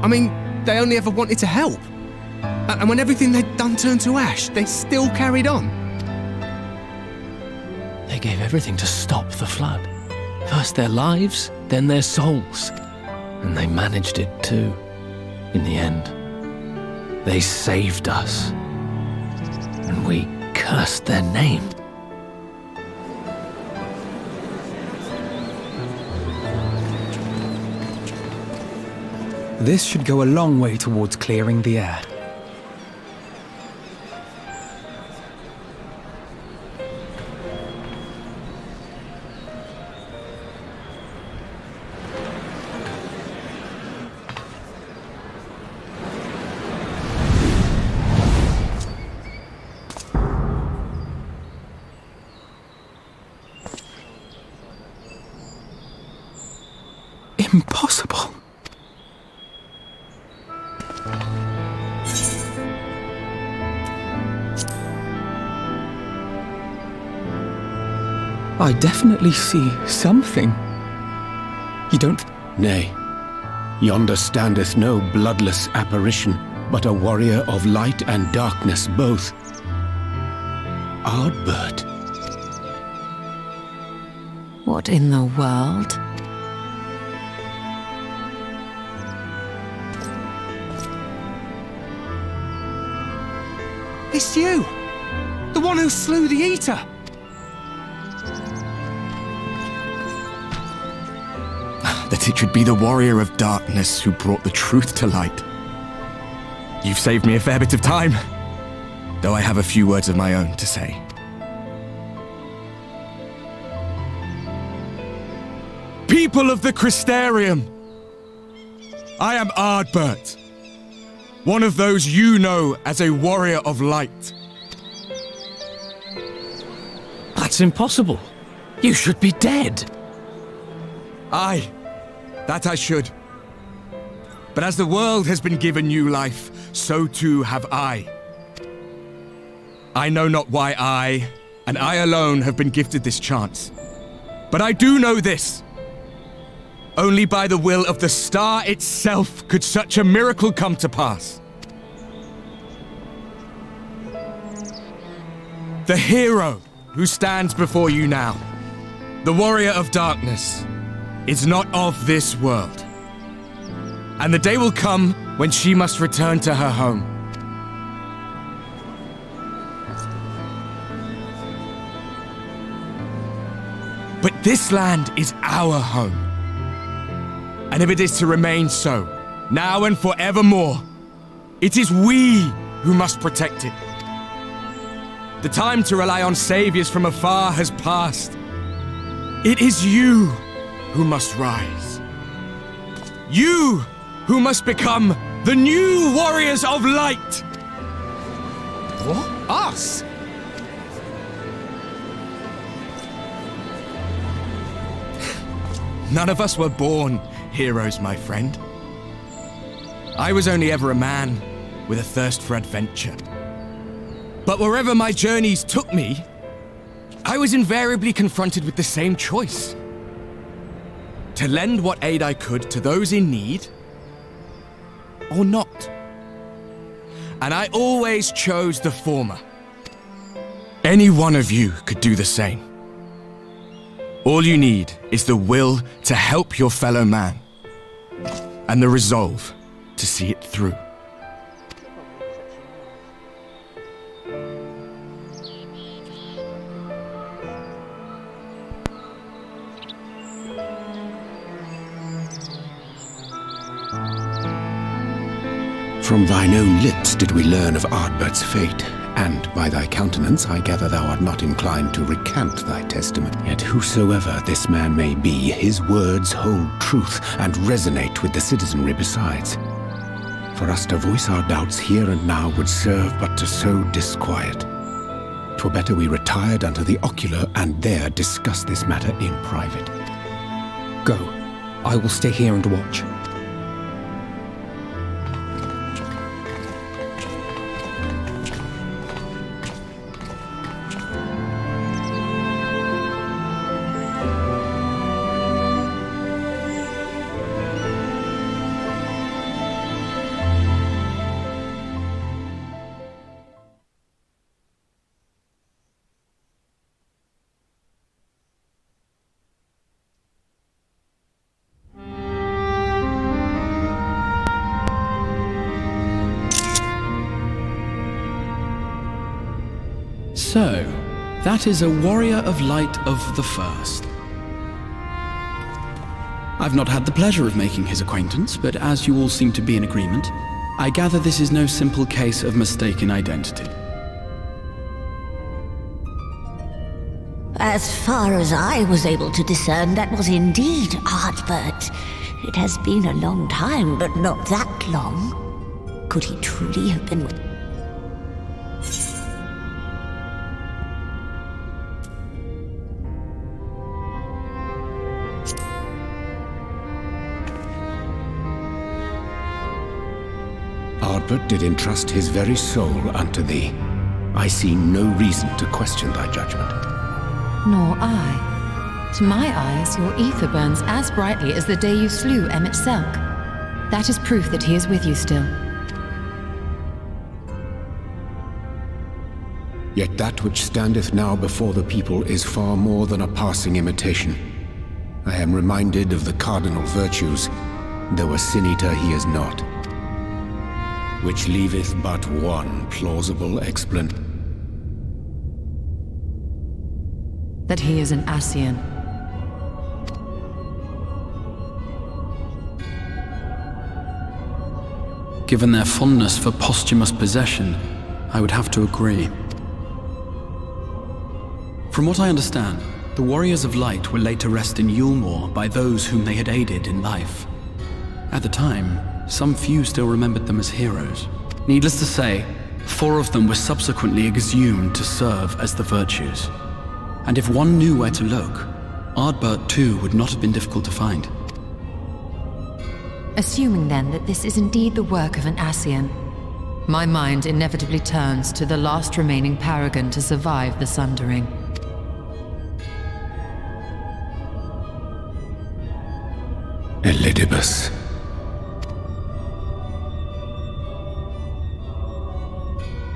I mean, they only ever wanted to help. And when everything they'd done turned to ash, they still carried on. They gave everything to stop the flood. First their lives, then their souls. And they managed it too, in the end. They saved us. And we cursed their name. This should go a long way towards clearing the air. Impossible. I definitely see something. You don't... Nay, yonder standeth no bloodless apparition, but a warrior of light and darkness both. Ardbert. What in the world? It's you! The one who slew the Eater! That it should be the warrior of darkness who brought the truth to light. You've saved me a fair bit of time, though I have a few words of my own to say. People of the Crystarium! I am Ardbert, one of those you know as a warrior of light. That's impossible. You should be dead. Aye, that I should. But as the world has been given new life, so too have I. I know not why I, and I alone, have been gifted this chance. But I do know this. Only by the will of the star itself could such a miracle come to pass. The hero who stands before you now, the warrior of darkness, is not of this world. And the day will come when she must return to her home. But this land is our home. And if it is to remain so, now and forevermore, it is we who must protect it. The time to rely on saviors from afar has passed. It is you who must rise. You who must become the new warriors of light. What? Us? None of us were born heroes, my friend. I was only ever a man with a thirst for adventure. But wherever my journeys took me, I was invariably confronted with the same choice. To lend what aid I could to those in need, or not. And I always chose the former. Any one of you could do the same. All you need is the will to help your fellow man, and the resolve to see it through. From thine own lips did we learn of Ardbert's fate, and by thy countenance I gather thou art not inclined to recant thy testament. Yet whosoever this man may be, his words hold truth and resonate with the citizenry besides. For us to voice our doubts here and now would serve but to sow disquiet. 'Twere better we retired unto the ocular and there discuss this matter in private. Go. I will stay here and watch. So, that is a warrior of light of the First. I've not had the pleasure of making his acquaintance, but as you all seem to be in agreement, I gather this is no simple case of mistaken identity. As far as I was able to discern, that was indeed Ardbert. It has been a long time, but not that long. Could he truly have been... Ardbert did entrust his very soul unto thee. I see no reason to question thy judgment. Nor I. To my eyes, your ether burns as brightly as the day you slew Emmett Selk. That is proof that he is with you still. Yet that which standeth now before the people is far more than a passing imitation. I am reminded of the cardinal virtues, though a sin-eater he is not. Which leaveth but one plausible explanation. That he is an Ascian. Given their fondness for posthumous possession, I would have to agree. From what I understand, the Warriors of Light were laid to rest in Yulmore by those whom they had aided in life. At the time, some few still remembered them as heroes. Needless to say, 4 of them were subsequently exhumed to serve as the Virtues. And if one knew where to look, Ardbert too would not have been difficult to find. Assuming then that this is indeed the work of an Ascian, my mind inevitably turns to the last remaining paragon to survive the Sundering. Elidibus.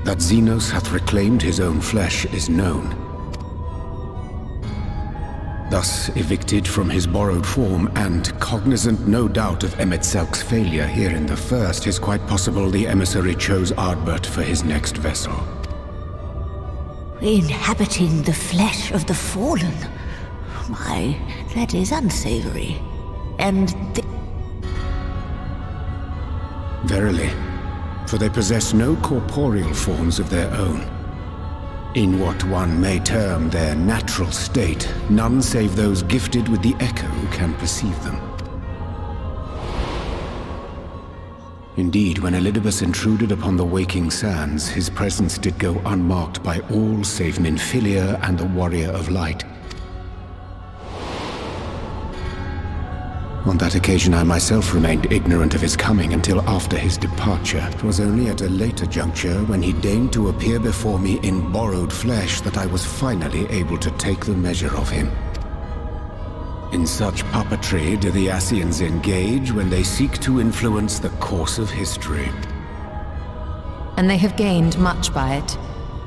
That Xenos hath reclaimed his own flesh is known. Thus evicted from his borrowed form, and cognizant no doubt of Emmett Selk's failure here in the First, is quite possible the emissary chose Ardbert for his next vessel. Inhabiting the flesh of the fallen? My, that is unsavory. And Verily, for they possess no corporeal forms of their own. In what one may term their natural state, none save those gifted with the echo can perceive them. Indeed, when Elidibus intruded upon the waking sands, his presence did go unmarked by all save Minfilia and the Warrior of Light. On that occasion, I myself remained ignorant of his coming until after his departure. It was only at a later juncture, when he deigned to appear before me in borrowed flesh, that I was finally able to take the measure of him. In such puppetry do the Ascians engage when they seek to influence the course of history. And they have gained much by it.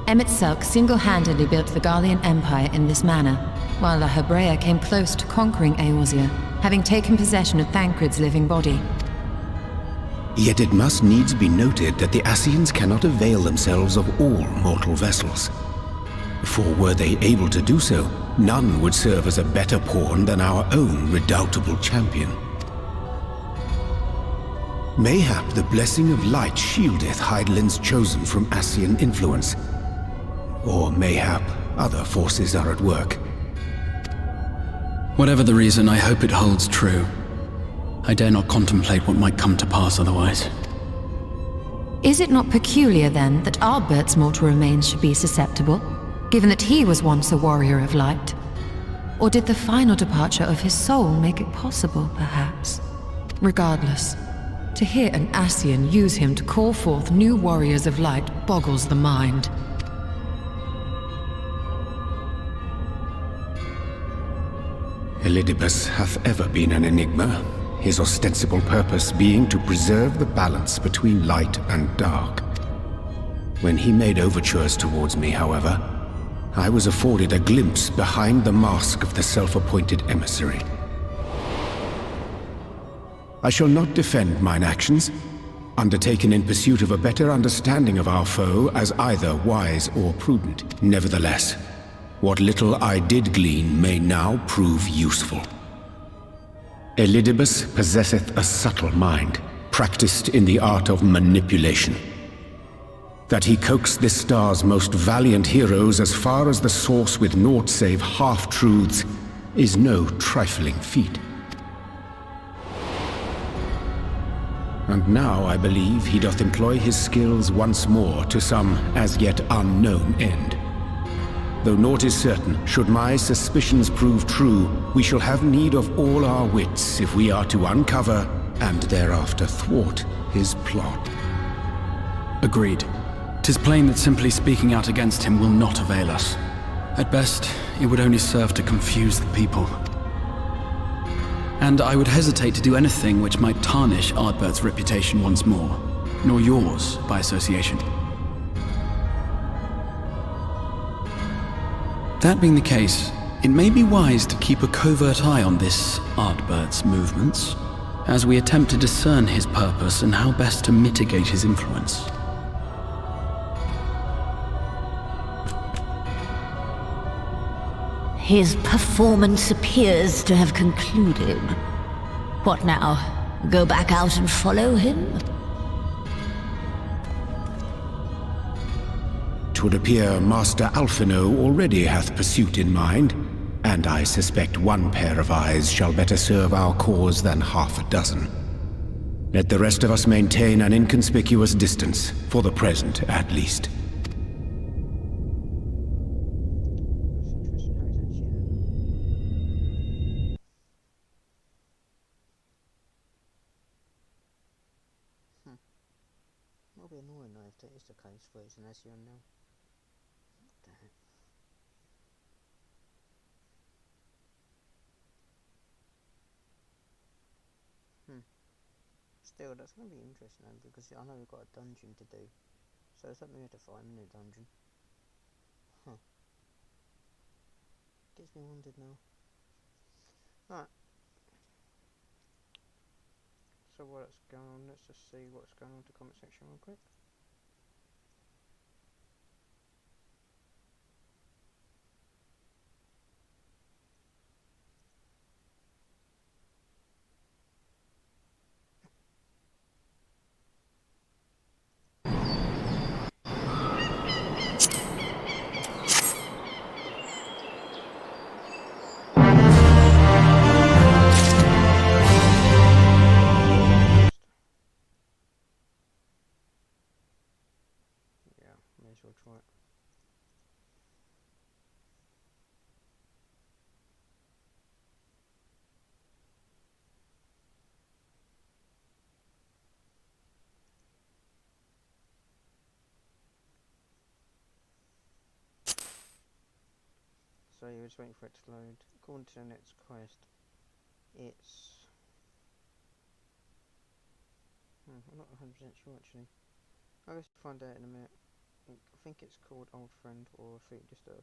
Emet-Selch single-handedly built the Garlean Empire in this manner, while La Hebrea came close to conquering Eorzea, having taken possession of Thancred's living body. Yet it must needs be noted that the Ascians cannot avail themselves of all mortal vessels. For were they able to do so, none would serve as a better pawn than our own redoubtable champion. Mayhap the blessing of light shieldeth Hydaelyn's chosen from Ascian influence. Or mayhap other forces are at work. Whatever the reason, I hope it holds true. I dare not contemplate what might come to pass otherwise. Is it not peculiar, then, that Ardbert's mortal remains should be susceptible, given that he was once a warrior of light? Or did the final departure of his soul make it possible, perhaps? Regardless, to hear an Ascian use him to call forth new warriors of light boggles the mind. Elidibus hath ever been an enigma, his ostensible purpose being to preserve the balance between light and dark. When he made overtures towards me, however, I was afforded a glimpse behind the mask of the self-appointed emissary. I shall not defend mine actions, undertaken in pursuit of a better understanding of our foe, as either wise or prudent. Nevertheless, what little I did glean may now prove useful. Elidibus possesseth a subtle mind, practiced in the art of manipulation. That he coaxed this star's most valiant heroes as far as the source with naught save half-truths is no trifling feat. And now I believe he doth employ his skills once more to some as yet unknown end. Though naught is certain, should my suspicions prove true, we shall have need of all our wits if we are to uncover and thereafter thwart his plot. Agreed. 'Tis plain that simply speaking out against him will not avail us. At best, it would only serve to confuse the people. And I would hesitate to do anything which might tarnish Ardbert's reputation once more, nor yours by association. That being the case, it may be wise to keep a covert eye on this Ardbert's movements, as we attempt to discern his purpose and how best to mitigate his influence. His performance appears to have concluded. What now? Go back out and follow him? 'Twould appear Master Alphinaud already hath pursuit in mind, and I suspect one pair of eyes shall better serve our cause than half a dozen. Let the rest of us maintain an inconspicuous distance, for the present at least. It'll be annoying though if that is the case for it's an Ascian now. What the heck? Still, that's going to be interesting though, because I know we've got a dungeon to do. So does that mean we have to find a new dungeon? Huh. Gets me wondered now. Right. So what's going on? Let's just see what's going on to the comment section real quick. so you was waiting for it to load. According to the next quest, it's... I'm not 100% sure actually. I'll just find out in a minute. I think it's called Old Friend or Fleet Disturb.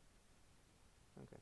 Okay.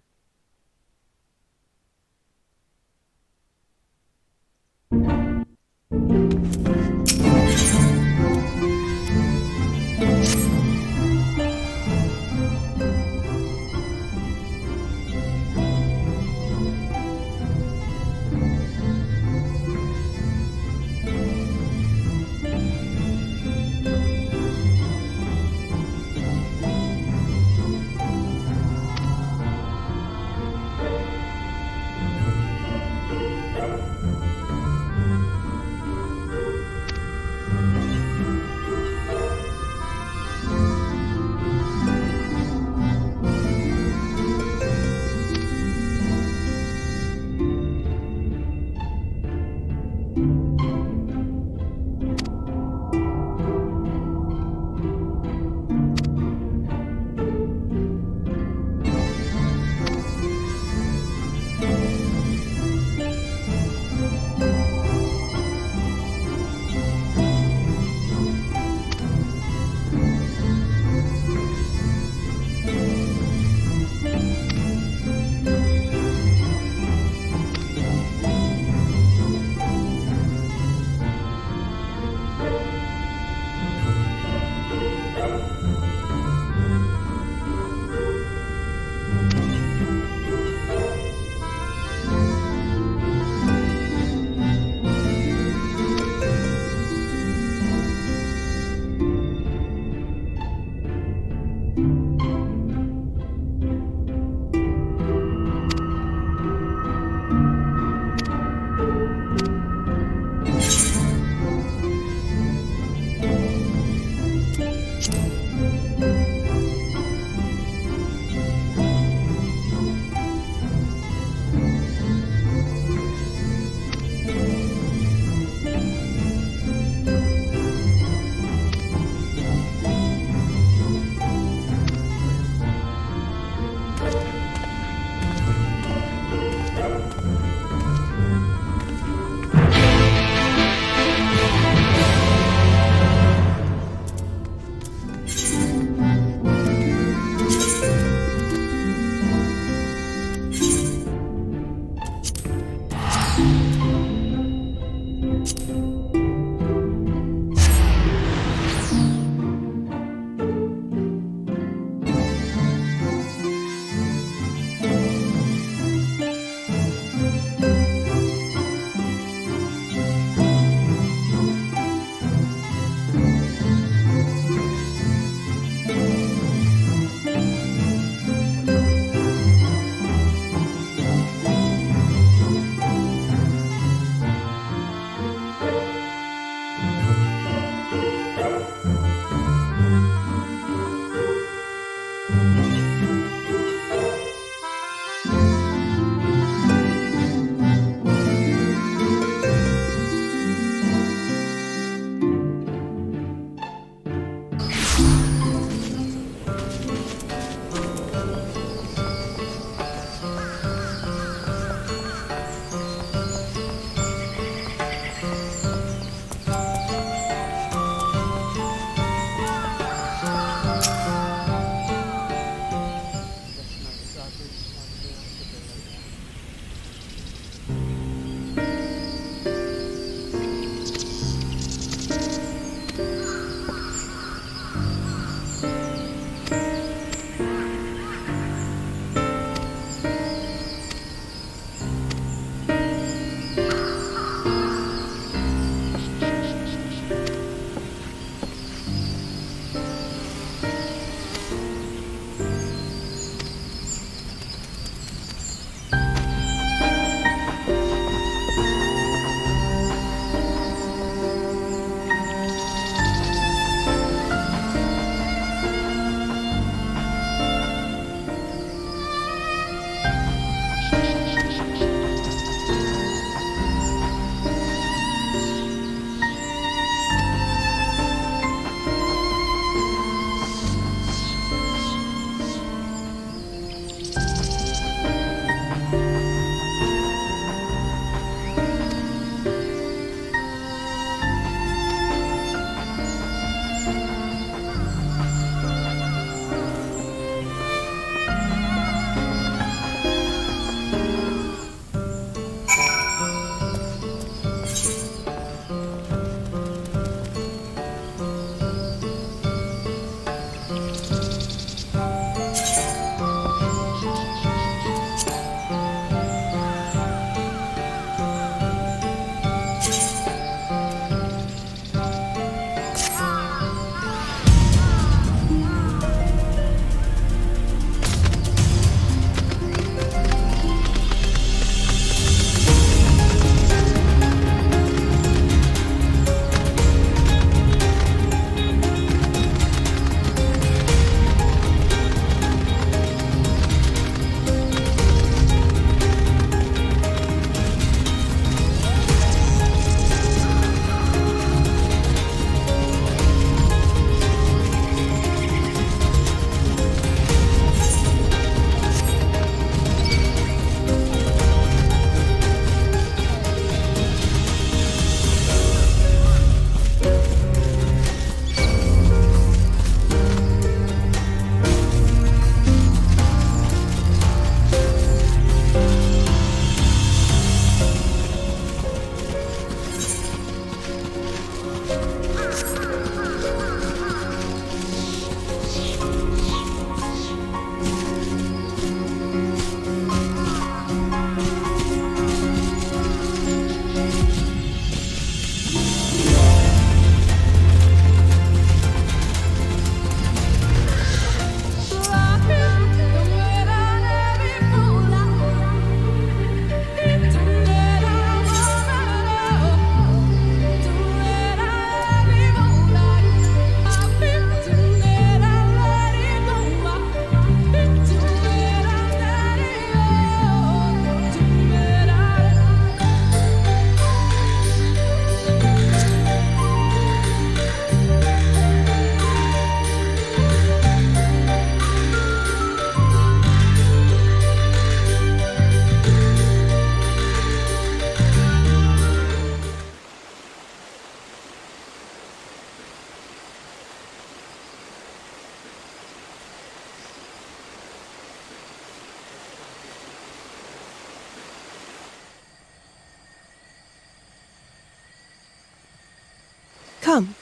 Come.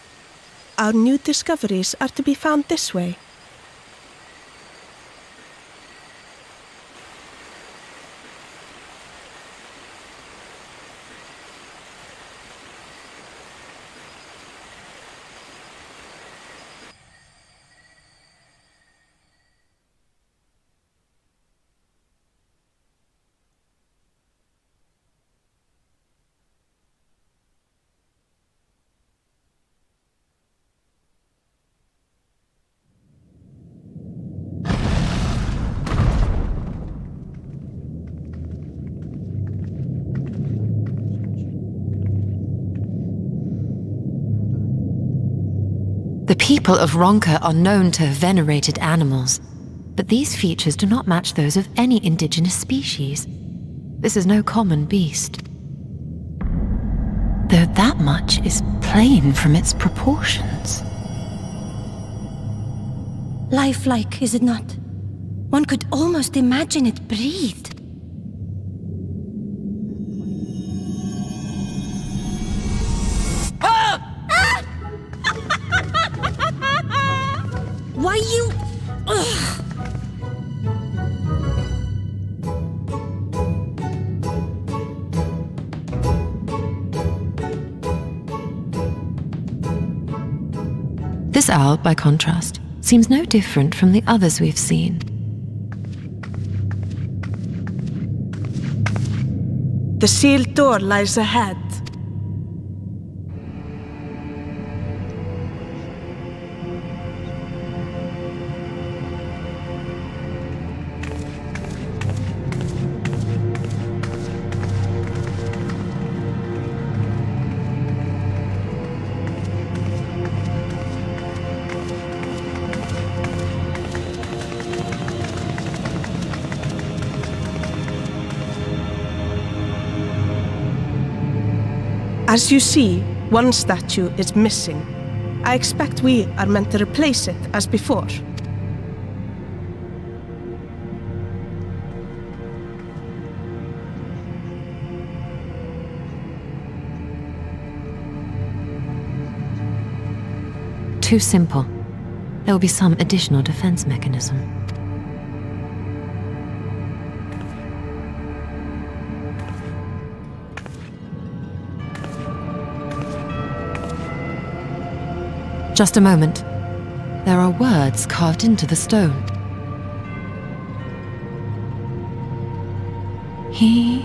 Our new discoveries are to be found this way. The people of Ronka are known to have venerated animals, but these features do not match those of any indigenous species. This is no common beast. Though that much is plain from its proportions. Lifelike, is it not? One could almost imagine it breathed. Why you... Ugh. This owl, by contrast, seems no different from the others we've seen. The sealed door lies ahead. As you see, one statue is missing. I expect we are meant to replace it as before. Too simple. There will be some additional defense mechanism. Just a moment. There are words carved into the stone. He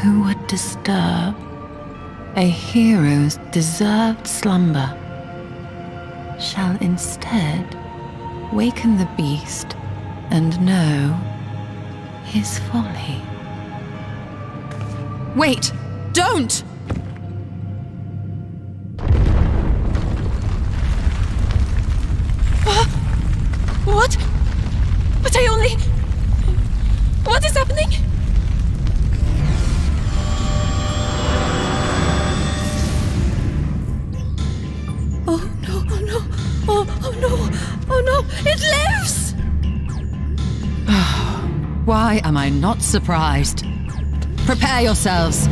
who would disturb a hero's deserved slumber shall instead waken the beast and know his folly. Wait! Don't! What? But I only... What is happening? Oh no, oh no, oh no, oh no, it lives! Why am I not surprised? Prepare yourselves.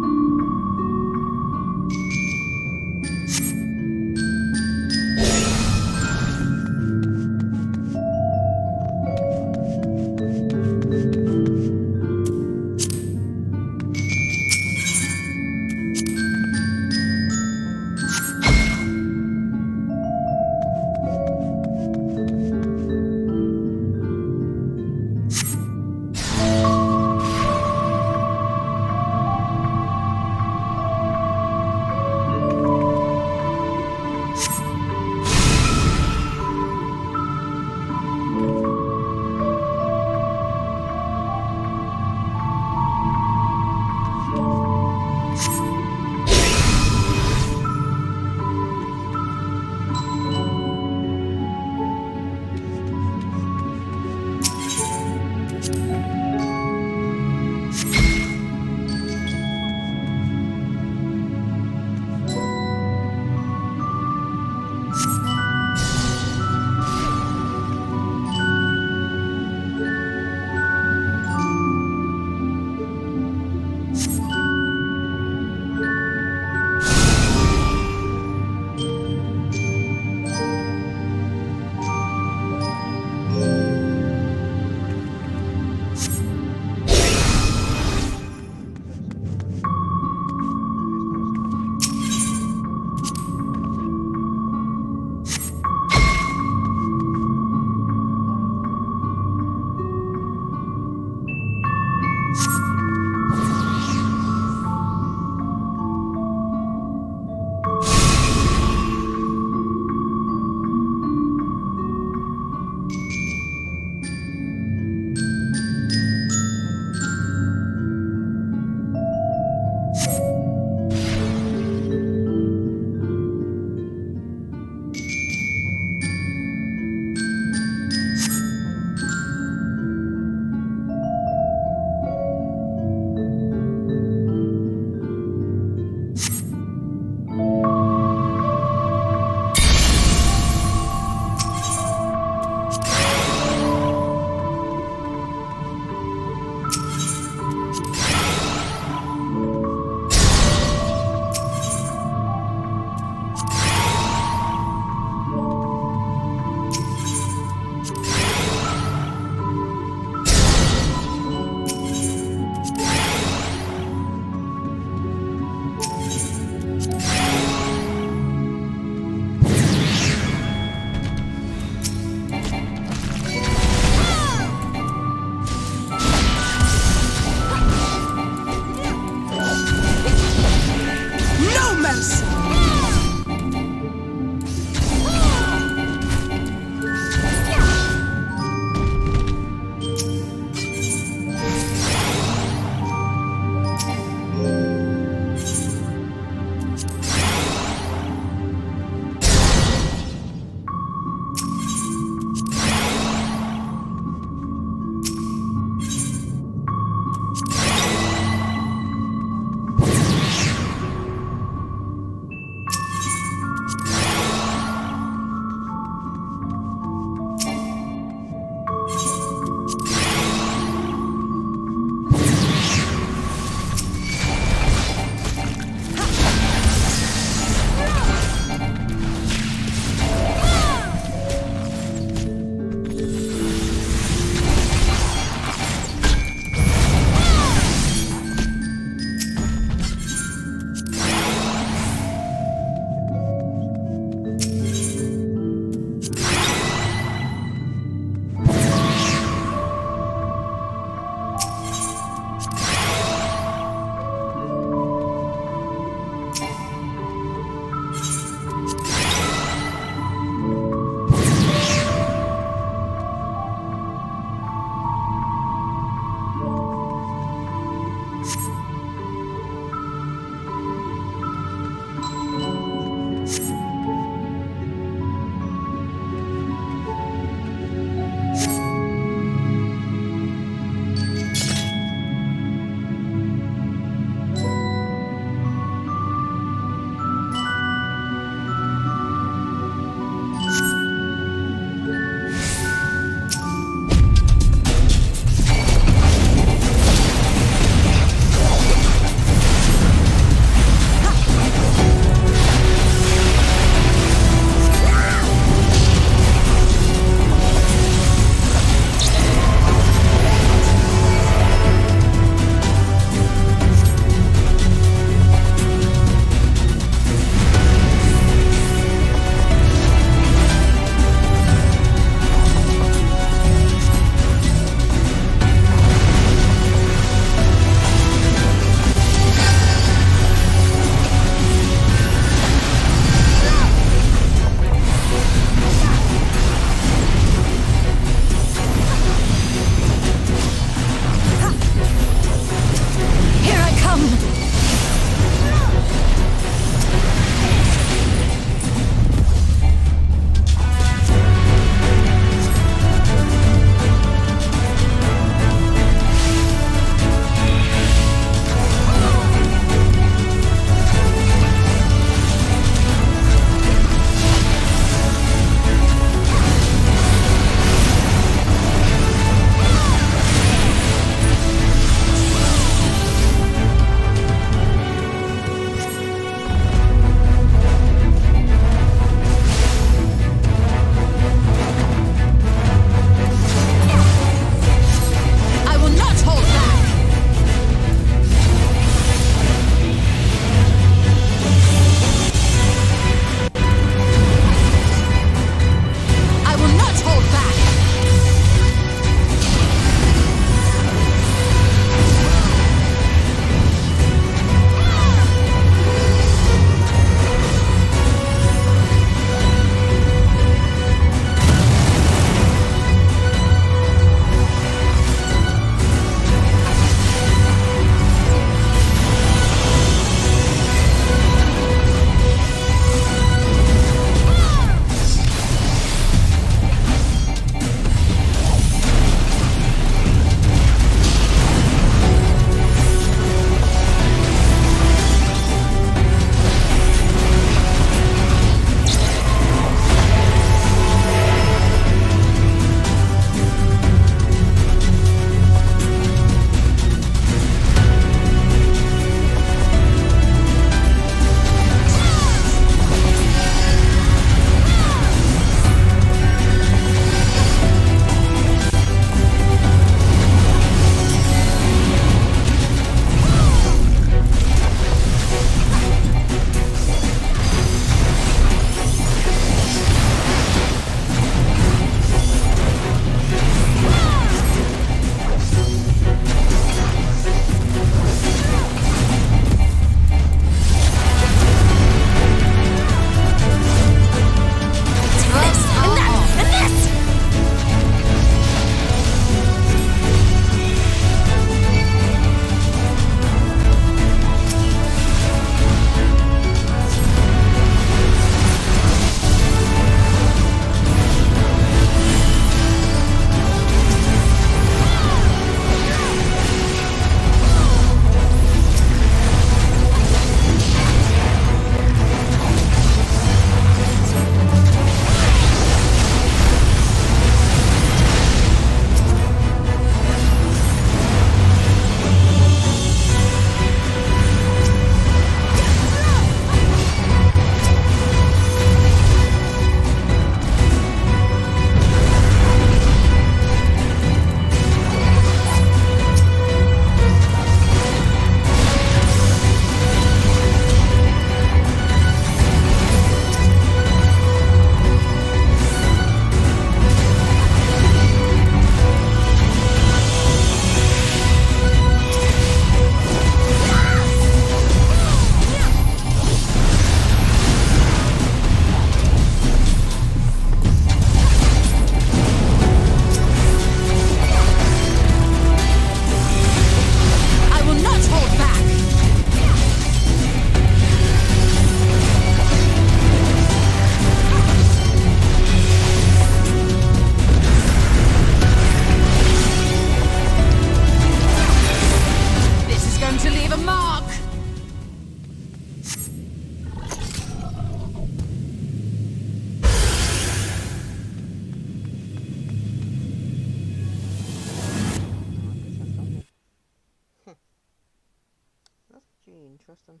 interesting.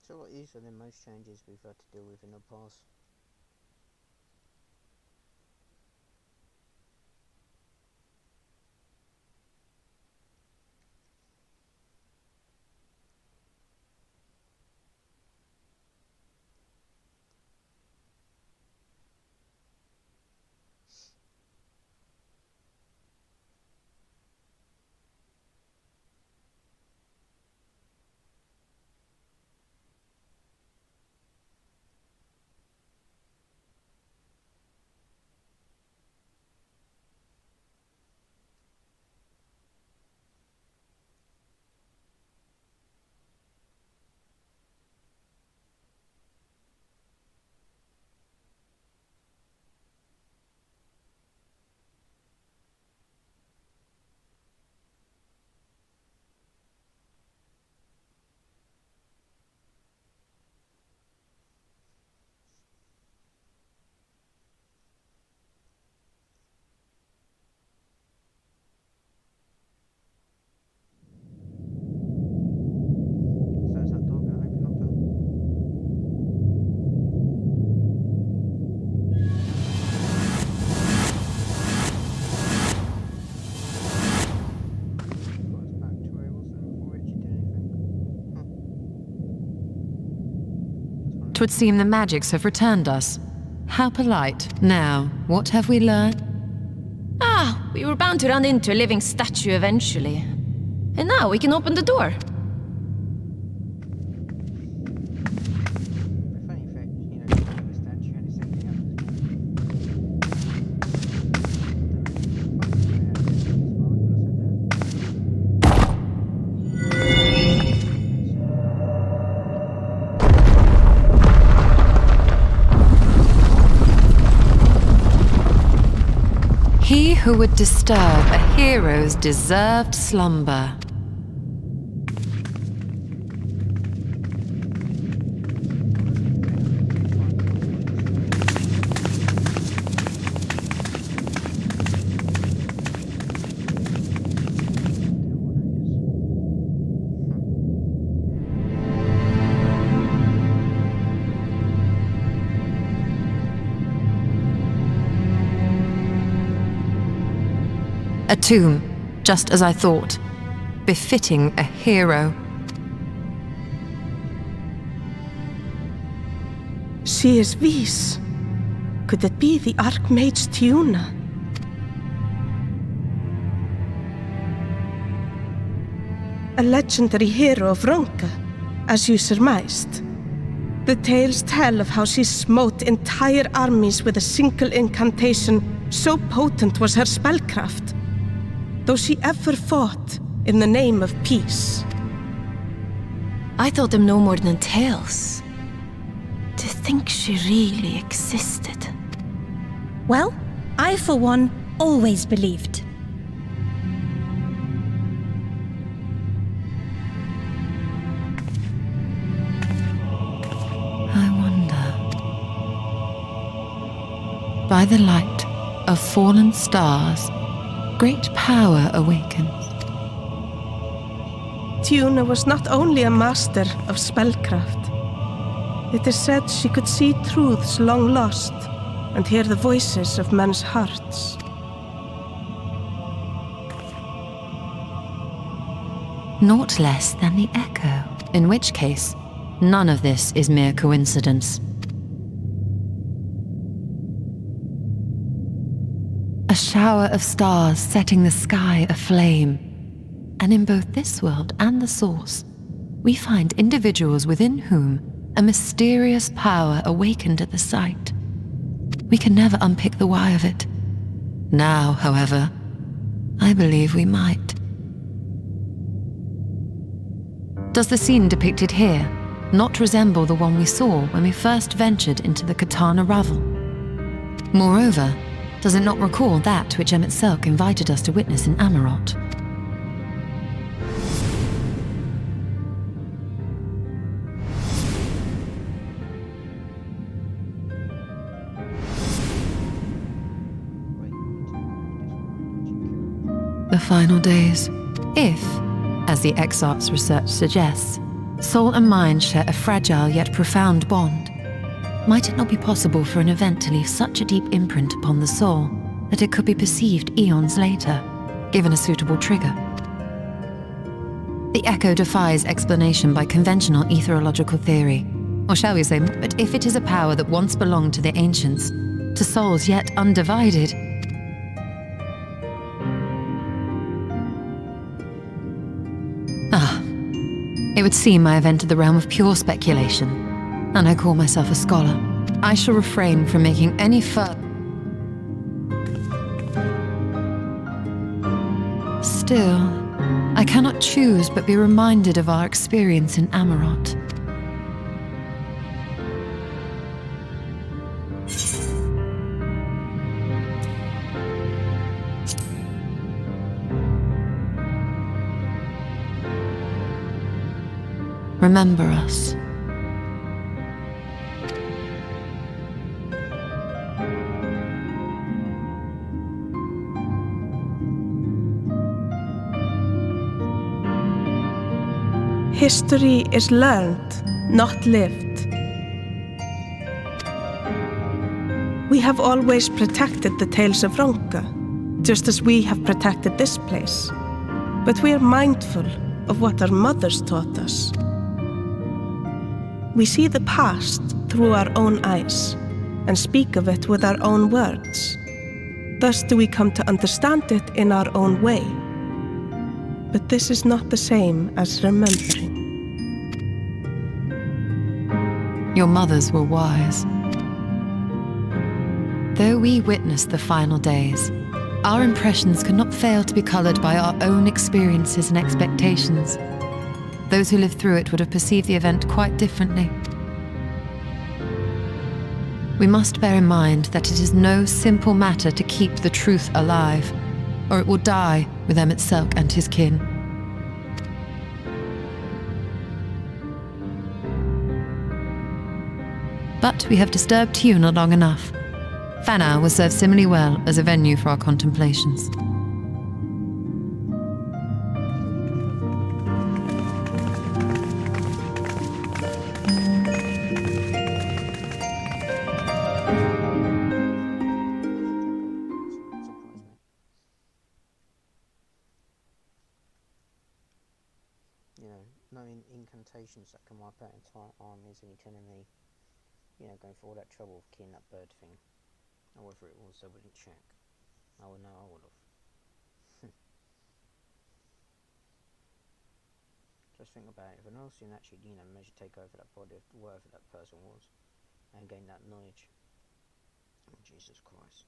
It's a lot easier than most changes we've had to deal with in the past. Twould seem the magics have returned us. How polite. Now, what have we learned? Ah, we were bound to run into a living statue eventually. And now we can open the door. He who would disturb a hero's deserved slumber. A tomb, just as I thought, befitting a hero. She is Vis. Could it be the Archmage Tiuna? A legendary hero of Ronka, as you surmised. The tales tell of how she smote entire armies with a single incantation, so potent was her spellcraft. Though she ever fought in the name of peace. I thought them no more than tales. To think she really existed. Well, I for one always believed. I wonder. By the light of fallen stars, great power awakens. Tiuna was not only a master of spellcraft. It is said she could see truths long lost and hear the voices of men's hearts. Naught less than the echo, in which case, none of this is mere coincidence. A shower of stars setting the sky aflame. And in both this world and the Source, we find individuals within whom a mysterious power awakened at the sight. We can never unpick the why of it. Now, however, I believe we might. Does the scene depicted here not resemble the one we saw when we first ventured into the Katana Ravel? Moreover, does it not recall that which Emmett Selk invited us to witness in Amarot? The the final days. If, as the Exarch's research suggests, soul and mind share a fragile yet profound bond, might it not be possible for an event to leave such a deep imprint upon the soul that it could be perceived eons later, given a suitable trigger? The echo defies explanation by conventional etherological theory, or shall we say, but if it is a power that once belonged to the ancients, to souls yet undivided, it would seem I have entered the realm of pure speculation, and I call myself a scholar. I shall refrain from making any further. Still, I cannot choose but be reminded of our experience in Amarot. Remember us. History is learned, not lived. We have always protected the Tales of Ronka, just as we have protected this place. But we are mindful of what our mothers taught us. We see the past through our own eyes and speak of it with our own words. Thus do we come to understand it in our own way. But this is not the same as remembering. Your mothers were wise. Though we witnessed the final days, our impressions could not fail to be colored by our own experiences and expectations. Those who lived through it would have perceived the event quite differently. We must bear in mind that it is no simple matter to keep the truth alive, or it will die with Emmett Selk and his kin. But we have disturbed Tuna long enough. Fanau will serve similarly well as a venue for our contemplations. Knowing incantations that can wipe out entire armies, and you're telling me, going for all that trouble of killing that bird thing. However it was, I wouldn't check. I would know I would have. Just think about it. If an Elsian actually, managed to take over that body of whatever that person was, and gain that knowledge. Oh, Jesus Christ.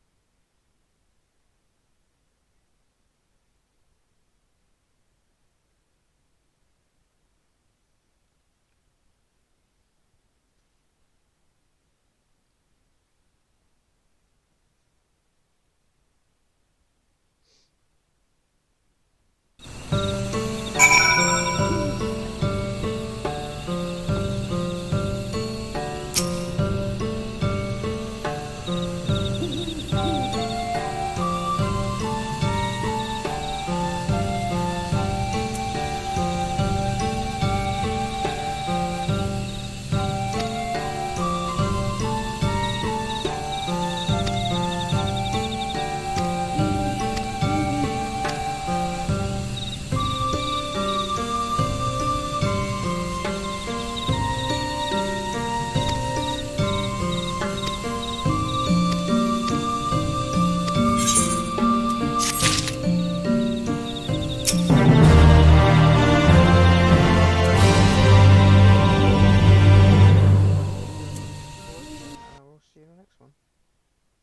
See you in the next one.